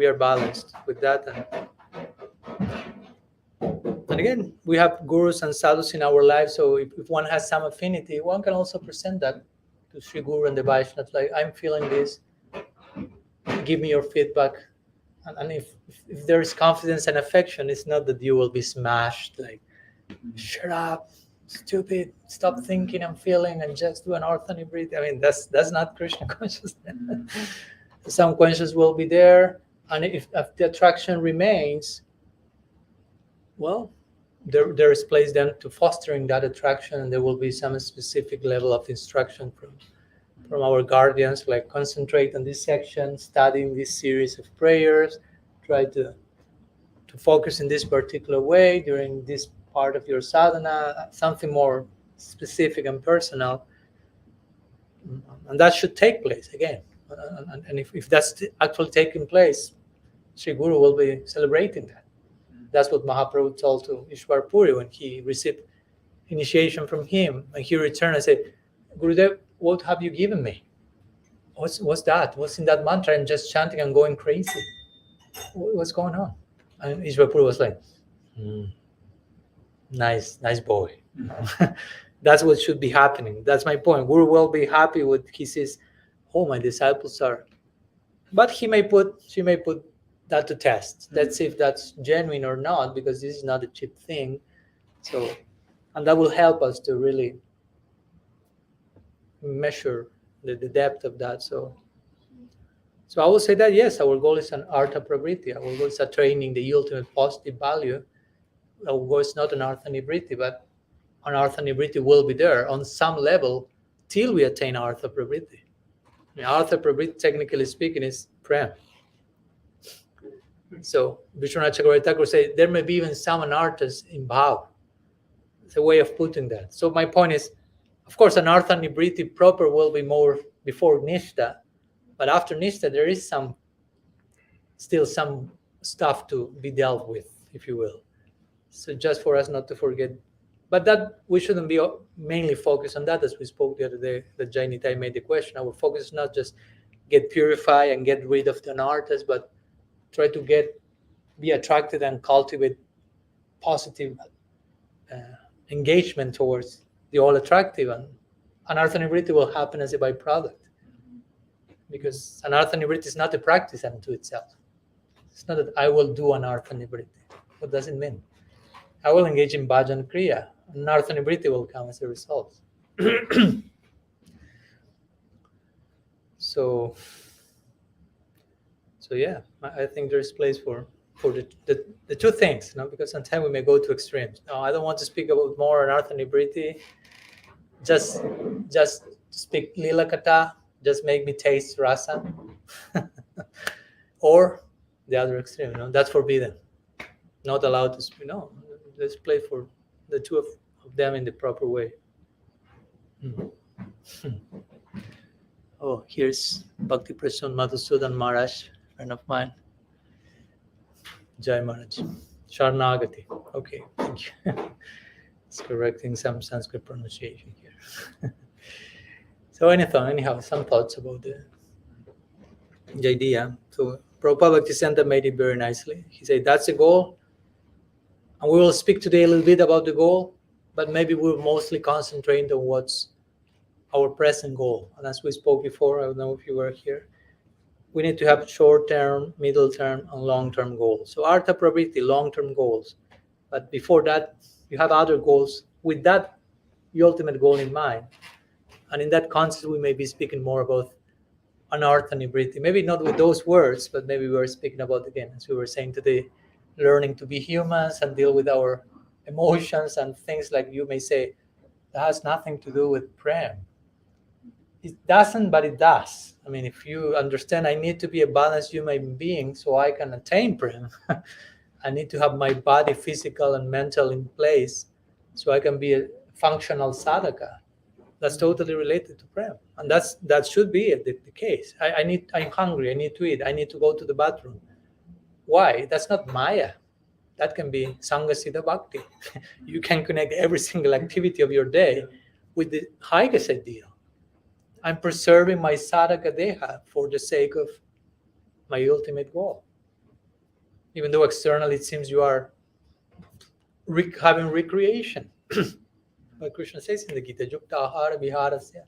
are balanced with that. And again, we have gurus and sadhus in our lives. So if one has some affinity, one can also present that to Sri Guru and the Vaishnavas. Like, I'm feeling this. Give me your feedback. And if there is confidence and affection, it's not that you will be smashed. Like, shut up, stupid, stop thinking and feeling and just do an artha-nivritti. I mean, that's not Krishna consciousness. Some consciousness will be there. And if the attraction remains, well, there is place then to fostering that attraction, and there will be some specific level of instruction from our guardians, like concentrate on this section, studying this series of prayers, try to focus in this particular way during this part of your sadhana, something more specific and personal. And that should take place again. And if that's actually taking place, Sri Guru will be celebrating that. That's what Mahaprabhu told to Ishwar Puri when he received initiation from him. And he returned and said, Gurudev, what have you given me? What's that? What's in that mantra? I'm just chanting and going crazy. What's going on? And Ishwar Puri was like, nice boy. That's what should be happening. That's my point. Guru will be happy with he says, oh, my disciples are. But she may put that to test. Let's see if that's genuine or not, because this is not a cheap thing. So, and that will help us to really measure the depth of that. So I will say that yes, our goal is an artha pravritti. Our goal is attaining the ultimate positive value. Our goal is not an artha nivritti, but an artha nivritti will be there on some level till we attain artha pravritti. Artha pravritti, technically speaking, is prem. So Vishwanath Chakravarti Thakur said there may be even some anarthas in bhav. It's a way of putting that. So my point is, of course, an artha nivritti proper will be more before nishta, but after nishta there is still some stuff to be dealt with, if you will. So just for us not to forget, but that we shouldn't be mainly focused on that, as we spoke the other day. That Jainitai made the question. Our focus is not just get purified and get rid of the anarthas, but try to be attracted and cultivate positive engagement towards the all attractive, and anartha nivritti will happen as a byproduct, because anartha nivritti is not a practice unto itself. It's not that I will do anartha nivritti. What does it mean? I will engage in bhajan kriya. Anartha nivritti will come as a result. So yeah, I think there's place for the two things, because sometimes we may go to extremes. No, I don't want to speak about more anartha nivritti. Just speak lila kata. Just make me taste rasa. Or the other extreme, that's forbidden. Not allowed to speak. No, let's play for the two of them in the proper way. Oh, here's Bhakti Prasan Madhusudan Maharaj, friend of mine. Jai Maharaj. Sharnagati. Okay, thank you. It's correcting some Sanskrit pronunciation here. So anyhow, some thoughts about the idea. So Prabhupada Bhaktisiddhanta made it very nicely. He said that's the goal. And we will speak today a little bit about the goal, but maybe we'll mostly concentrate on what's our present goal. And as we spoke before, I don't know if you were here, we need to have short-term, middle-term, and long-term goals. So artha pravritti, long-term goals. But before that, you have other goals with that ultimate goal in mind. And in that context, we may be speaking more about anartha nivritti. Maybe not with those words, but maybe we were speaking about, again, as we were saying today, learning to be humans and deal with our emotions and things like you may say, that has nothing to do with prem. It doesn't, but it does. I mean, if you understand, I need to be a balanced human being so I can attain prem. I need to have my body, physical and mental, in place so I can be a functional sadhaka. That's totally related to prem, and that should be the case. I'm hungry. I need to eat. I need to go to the bathroom. Why? That's not Maya. That can be Sangha Siddha Bhakti. You can connect every single activity of your day with the highest ideal. I'm preserving my sadhaka deha for the sake of my ultimate goal. Even though externally it seems you are having recreation. But Krishna says in the Gita, Yukta ahara viharasya,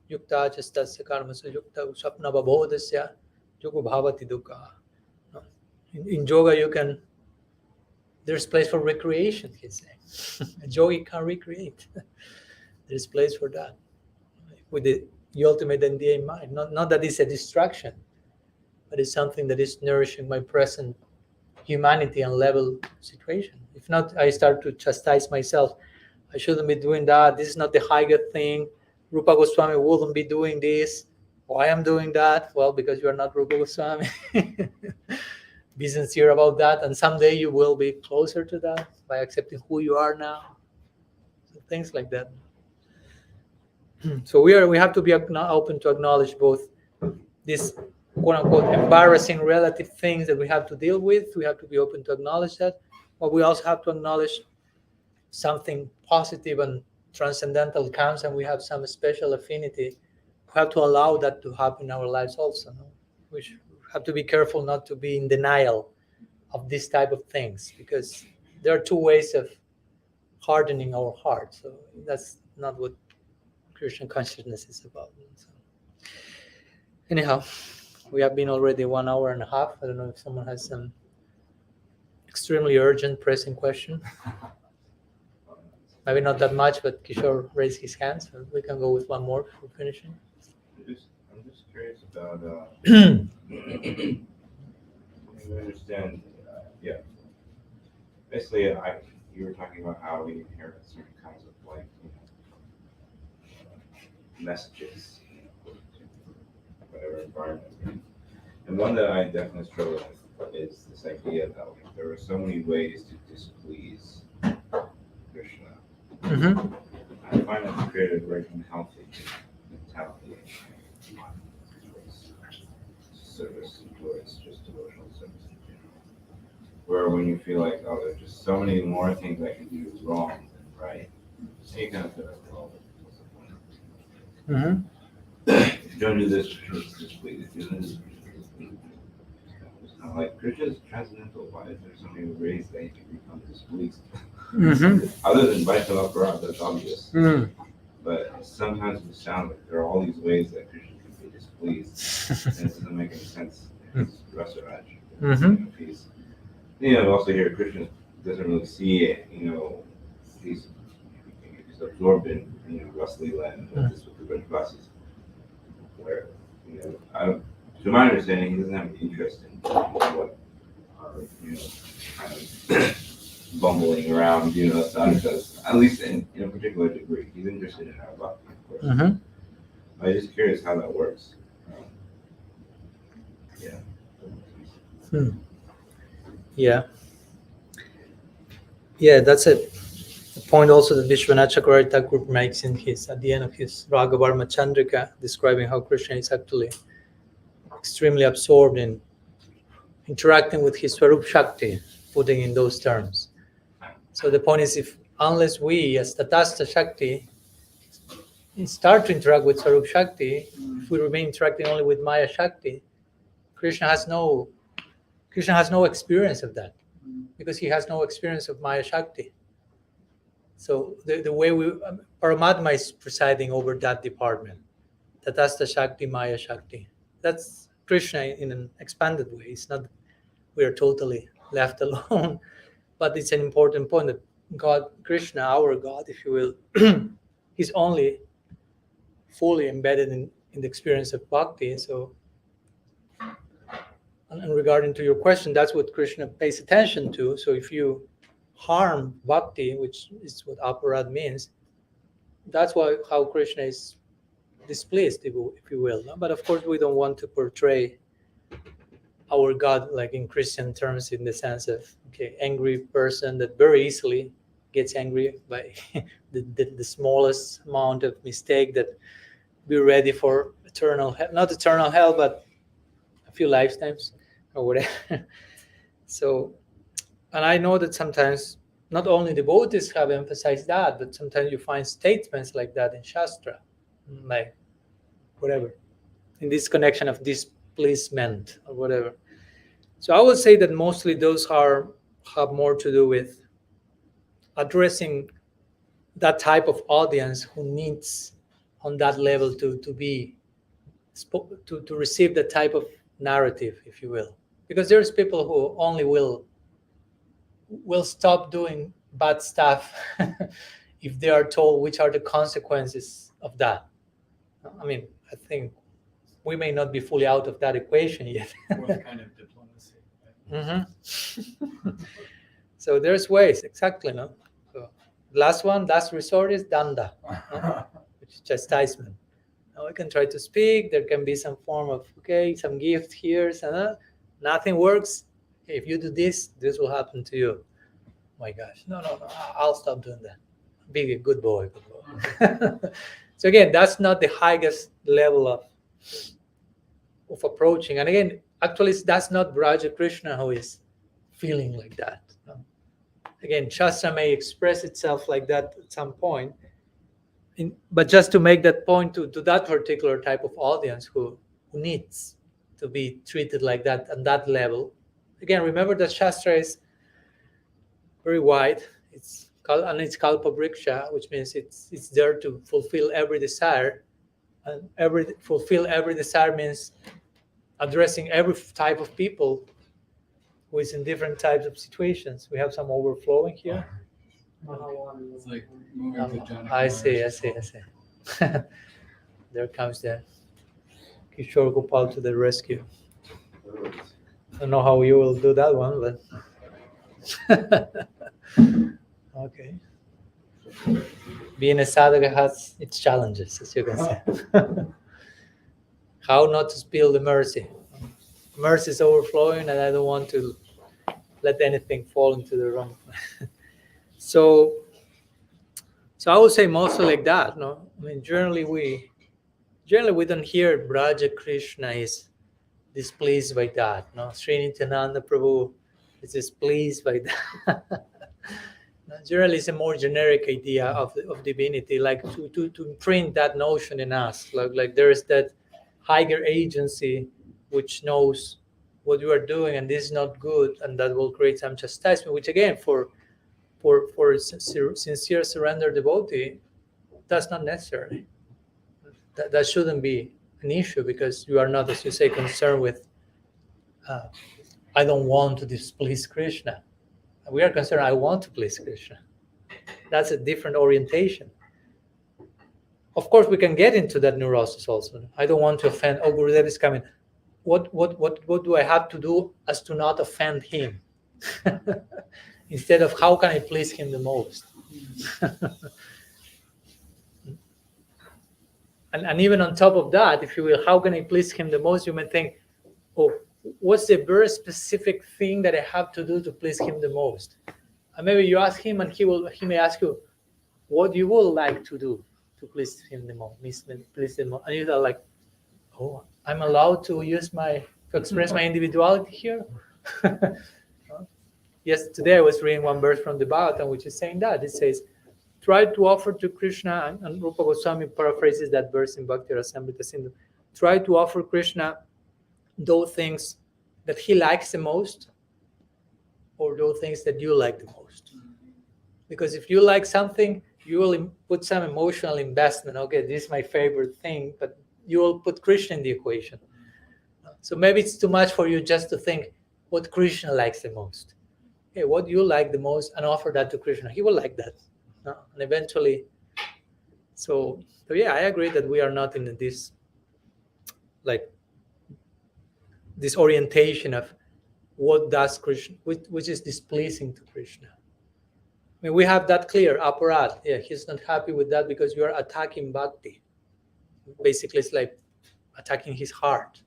Yukta chastasya karmasya, Yukta sapna babodhasya, Yuku bhavati dukkha. In yoga, there's place for recreation, he's saying. A yogi can recreate. There's place for that. With the ultimate NDA in mind. Not that it's a distraction, but it's something that is nourishing my present humanity and level situation. If not, I start to chastise myself. I shouldn't be doing that. This is not the higher thing. Rupa Goswami wouldn't be doing this. Why I'm doing that? Well, because you are not Rupa Goswami. Be sincere about that, and someday you will be closer to that by accepting who you are now. So things like that. So we have to be open to acknowledge both these quote unquote embarrassing relative things that we have to deal with. We have to be open to acknowledge that, but we also have to acknowledge something positive and transcendental comes, and we have some special affinity. We have to allow that to happen in our lives also. No? We have to be careful not to be in denial of this type of things, because there are two ways of hardening our heart. So that's not what Christian consciousness is about. So, anyhow, we have been already 1 hour and a half. I don't know if someone has some extremely urgent, pressing question. Maybe not that much, but Kishore raised his hand, so we can go with one more for finishing. I'm just curious about, you understand, yeah. Basically, you were talking about how we inherit certain kinds of messages, whatever environment. And one that I definitely struggle with is this idea that there are so many ways to displease Krishna. Mm-hmm. I find that created a very unhealthy mentality towards service, towards just devotional service in general. Where when you feel like, oh, there's just so many more things I can do wrong than right, and you kind of feel like, well, what's the point? Mm-hmm. If you don't do this, it's displeased. If you don't do this, it's displeased. It's kind of like, Krishna's transcendental. Why is there so many ways that he can become displeased? Mm-hmm. Other than Vaishnava Parad, that's obvious. Mm. But sometimes it sounds like there are all these ways that Krishna can be displeased, and it doesn't make any sense. It's Rasaraj. Mm-hmm. He's, also here Krishna doesn't really see it. He's absorbed in Ras Leela and with the Brajvasis, where to my understanding, he doesn't have an interest in what are kind of bumbling around, sadhakas, at least in a particular degree. He's interested in our bhakti, of course. Mm-hmm. I'm just curious how that works. Yeah. Yeah, that's a point also that Vishwanath Chakravarti Thakur makes at the end of his Raghavarma Chandrika, describing how Krishna is actually extremely absorbed in interacting with his Swarup Shakti, putting in those terms. So the point is, unless we as Tatastha Shakti start to interact with Swarup Shakti, if we remain interacting only with Maya Shakti, Krishna has no experience of that, because he has no experience of Maya Shakti. So the way Paramatma is presiding over that department, Tatastha Shakti, Maya Shakti. That's Krishna in an expanded way. It's not we are totally left alone, but it's an important point that God, Krishna, our God, if you will, he's only fully embedded in the experience of bhakti. So, and regarding to your question, that's what Krishna pays attention to. So if you harm bhakti, which is what aparad means, that's how Krishna is displeased, if you will. No? But of course, we don't want to portray our God like in Christian terms, in the sense of angry person that very easily gets angry by the smallest amount of mistake, that be ready for eternal hell, not eternal hell, but a few lifetimes or whatever. So, and I know that sometimes not only devotees have emphasized that, but sometimes you find statements like that in Shastra, like whatever, in this connection of displeasement or whatever. So I would say that mostly those have more to do with addressing that type of audience who needs on that level to receive that type of narrative, if you will. Because there's people who only will stop doing bad stuff if they are told which are the consequences of that. I mean, I think we may not be fully out of that equation yet. What kind of diplomacy? Mm-hmm. So there's ways, exactly. No. So last resort is danda, no? Which is chastisement. Now we can try to speak. There can be some form of some gift here, nothing works. If you do this, this will happen to you. Oh my gosh, no, I'll stop doing that. Be a good boy. So again, that's not the highest level of approaching. And again, actually, that's not Raja Krishna who is feeling like that. No? Again, Shastra may express itself like that at some point, but just to make that point to that particular type of audience who needs to be treated like that on that level. Again, remember that Shastra is very wide. It's kalpa-vriksha, which means it's there to fulfill every desire. And fulfill every desire means addressing every type of people who is in different types of situations. We have some overflowing here. It's like moving to John. I see. There comes the Kishore Gopal to the rescue. I don't know how you will do that one, but okay. Being a sadhaka has its challenges, as you can say. How not to spill the mercy. Mercy is overflowing, and I don't want to let anything fall into the wrong. So I would say mostly like that. No, I mean generally we don't hear Raja Krishna is displeased by that. No, Sri Nityananda Prabhu is displeased by that. Generally, it's a more generic idea of divinity, like to imprint that notion in us. Like there is that higher agency which knows what you are doing, and this is not good, and that will create some chastisement. Which again, for sincere surrender devotee, that's not necessary. That shouldn't be an issue, because you are not, as you say, concerned with. I don't want to displease Krishna. We are concerned, I want to please Krishna. That's a different orientation. Of course, we can get into that neurosis also. I don't want to offend. Oh, Gurudev is coming. What do I have to do as to not offend him? Instead of how can I please him the most? and even on top of that, if you will, how can I please him the most? You may think, oh, what's the very specific thing that I have to do to please him the most? And maybe you ask him, and he may ask you, what you would like to do to please him the most, and you're like, oh, I'm allowed to express my individuality here. Yes, today I was reading one verse from the Bhagavatam, which is saying that. It says, try to offer to Krishna, and Rupa Goswami paraphrases that verse in Bhakti Rasamrita Sindhu, try to offer Krishna those things that he likes the most, or those things that you like the most. Because if you like something, you will put some emotional investment. Okay, this is my favorite thing, but you will put Krishna in the equation. So maybe it's too much for you just to think what Krishna likes the most. Okay, what you like the most, and offer that to Krishna. He will like that. And eventually, so yeah, I agree that we are not in this, like, this orientation of what does Krishna, which is displeasing to Krishna. I mean, we have that clear, aparat. Yeah, he's not happy with that because you are attacking bhakti. Basically, it's like attacking his heart,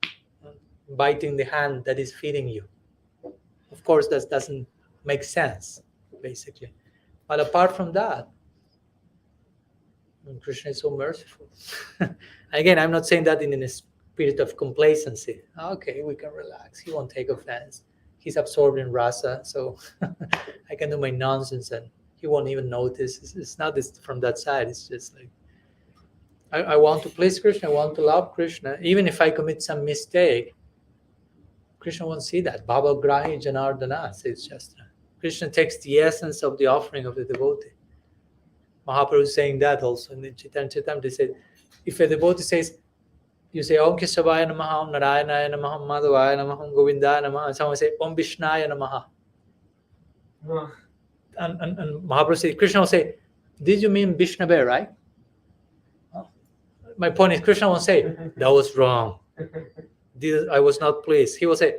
biting the hand that is feeding you. Of course, that doesn't make sense, basically. But apart from that, Krishna is so merciful. Again, I'm not saying that in a spirit of complacency. Okay, we can relax. He won't take offense. He's absorbed in rasa, so I can do my nonsense and he won't even notice. It's not this from that side. It's just like, I want to please Krishna. I want to love Krishna. Even if I commit some mistake, Krishna won't see that. Bhava Grahi Janardana says just Krishna takes the essence of the offering of the devotee. Mahaprabhu is saying that also in the Chaitanya Charitamrita. They said, if a devotee says, you say Om Keshavaya Namaha, Om Narayanaya Namaha, Om Madhavaya Namaha, Om Govindaya Namaha, and someone say Om Vishnaya Namaha. And Mahaprabhu says, Krishna will say, did you mean Vishnave, right? My point is, Krishna will say, that was wrong. I was not pleased. He will say,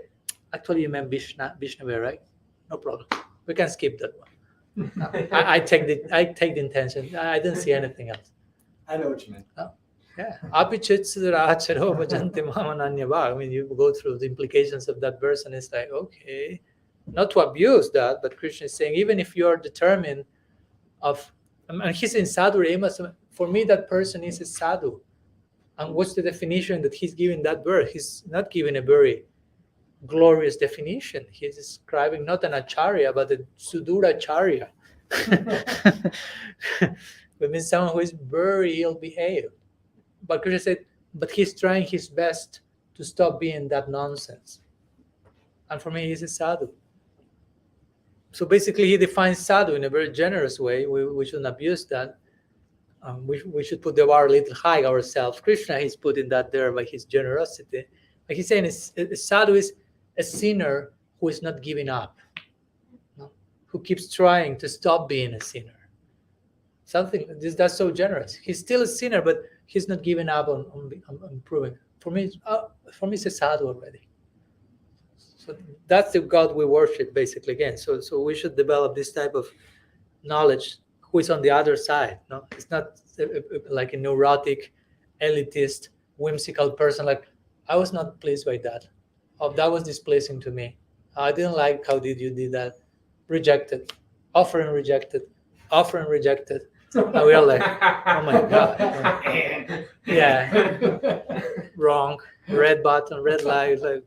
actually you meant Vishnave, right? No problem. We can skip that one. I take the intention. I didn't see anything else. I know what you meant. Yeah. I mean, you go through the implications of that verse and it's like, okay, not to abuse that, but Krishna is saying, even if you are determined of, and he's in sadhu, for me that person is a sadhu. And what's the definition that he's giving that verse? He's not giving a very glorious definition. He's describing not an acharya, but a suduracharya. It means someone who is very ill behaved. But Krishna said, but he's trying his best to stop being that nonsense. And for me, he's a sadhu. So basically, he defines sadhu in a very generous way. We shouldn't abuse that. We should put the bar a little high ourselves. Krishna is putting that there by his generosity. Like he's saying, a sadhu is a sinner who is not giving up, who keeps trying to stop being a sinner. That's so generous. He's still a sinner, but he's not giving up on improving. For me, it's a sadhu already. So that's the God we worship, basically. Again, so we should develop this type of knowledge. Who is on the other side? No, it's not like a neurotic, elitist, whimsical person. Like, I was not pleased by that. Oh, that was displeasing to me. I didn't like how you did that. Rejected, offering rejected, offering rejected. And we are like, oh my God. Yeah, wrong. Red button, red light. Like,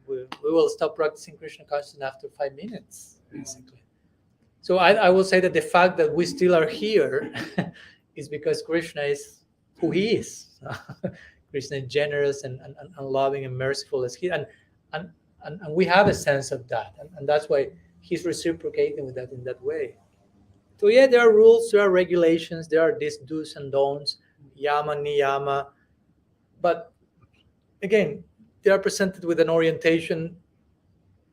we will stop practicing Krishna consciousness after 5 minutes, basically. So I will say that the fact that we still are here is because Krishna is who he is. Krishna is generous and loving and merciful as he, and we have a sense of that, and that's why he's reciprocating with that in that way. So yeah, there are rules, there are regulations, there are these do's and don'ts, yama, niyama, but again, they are presented with an orientation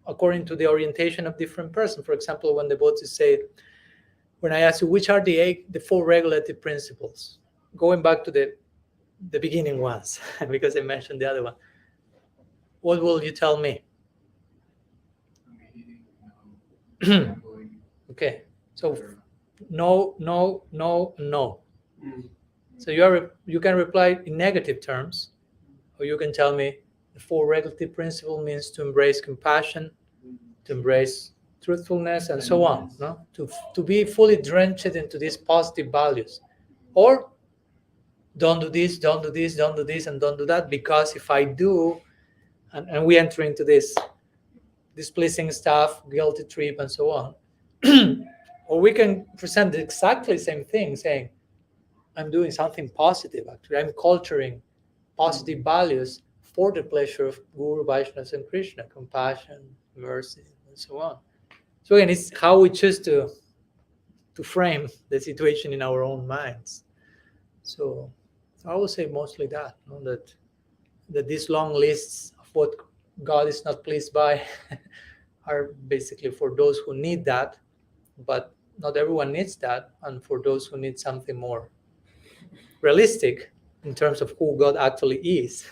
according to the orientation of different person. For example, when the devotees say, when I ask you, which are the 4 regulative principles? Going back to the beginning ones, because I mentioned the other one. What will you tell me? Okay, so no. So you can reply in negative terms, or you can tell me the 4 regulative principle means to embrace compassion, to embrace truthfulness, and so on. No, to be fully drenched into these positive values, or don't do this, don't do this, don't do this, and don't do that, because if I do, and we enter into this displeasing stuff, guilty trip, and so on. Or we can present exactly the same thing, saying, I'm doing something positive, actually. I'm culturing positive values for the pleasure of Guru, Vaishnavas, and Krishna, compassion, mercy, and so on. So again, it's how we choose to frame the situation in our own minds. So I would say mostly that, that these long lists of what God is not pleased by are basically for those who need that, but not everyone needs that, and for those who need something more realistic in terms of who God actually is.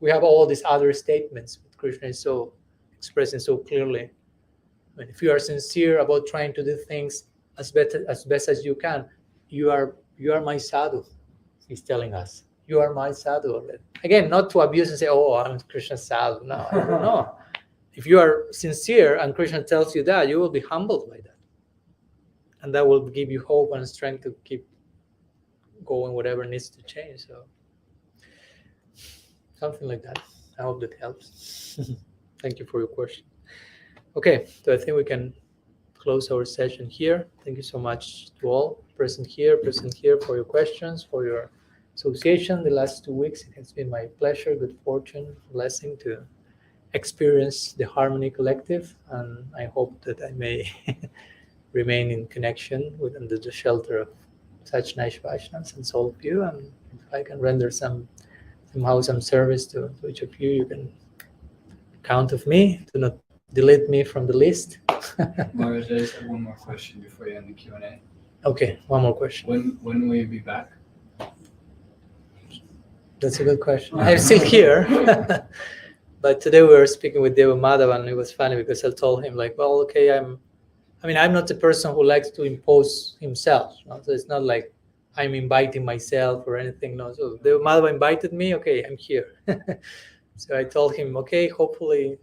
We have all these other statements that Krishna is so expressing so clearly. I mean, if you are sincere about trying to do things as best as you can, you are my sadhu, he's telling us. you are my sadhu already. Again, not to abuse and say, oh, I'm Krishna's sadhu. No, no. If you are sincere and Krishna tells you that, you will be humbled by that. And that will give you hope and strength to keep going whatever needs to change. So something like that. I hope that helps. Thank you for your question. Okay, so I think we can close our session here. Thank you so much to all present here for your questions, for your association the last 2 weeks. It has been my pleasure, good fortune, blessing to experience the Harmony Collective, and I hope that I may remain in connection with under the shelter of such nice Vaishnavas and all of you. And if I can render somehow some service to each of you, you can count of me. Do not delete me from the list. Maharaj, I just have one more question before you end the Q&A. Okay, one more question. When will you be back? That's a good question. I'm still here. But today we were speaking with Deva Madhavan, and it was funny because I told him, like, well, okay, I'm not the person who likes to impose himself. No? So it's not like I'm inviting myself or anything. No. So Deva Madhava invited me, okay, I'm here. So I told him, okay, hopefully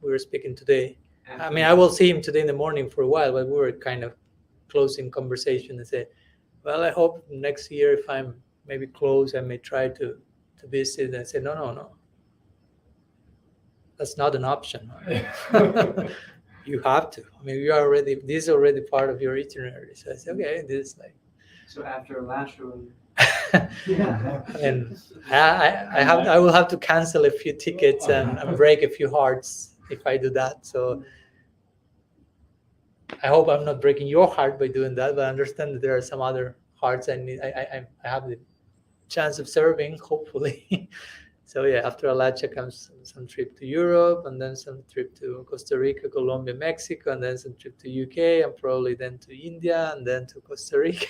we were speaking today. I will see him today in the morning for a while, but we were kind of closing conversation and said, well, I hope next year if I'm maybe close, I may try to visit. And I said, no. That's not an option. You have to. This is already part of your itinerary. So I said, okay, this is like. So after last room. And I will have to cancel a few tickets and break a few hearts if I do that. So I hope I'm not breaking your heart by doing that, but I understand that there are some other hearts I have the chance of serving, hopefully. So yeah, after Alacha comes some trip to Europe, and then some trip to Costa Rica, Colombia, Mexico, and then some trip to UK, and probably then to India, and then to Costa Rica.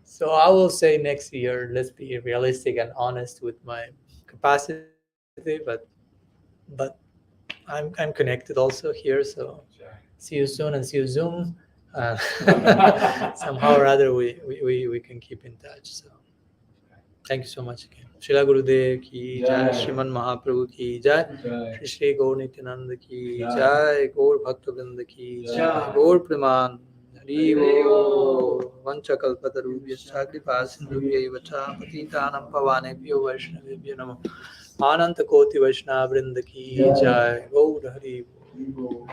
So I will say next year, let's be realistic and honest with my capacity, but I'm connected also here, so see you soon and see you Zoom. Somehow or other we can keep in touch. So thank you so much again. Srila Gurudev ki jai, Shriman Mahaprabhu ki jai, Shri Shri Gaur Nityananda ki jai, Gaur Bhaktavrinda ki jai, Gaur Praman, Hari Bo, Vancha Kalpatarubhyascha Kripa Sindhubhyaiva cha, Patitanam Pavanebhyo Vaishnavebhyo Namo, Ananta Koti Vaishnava Vrinda ki jai, Gaur Hari Bo.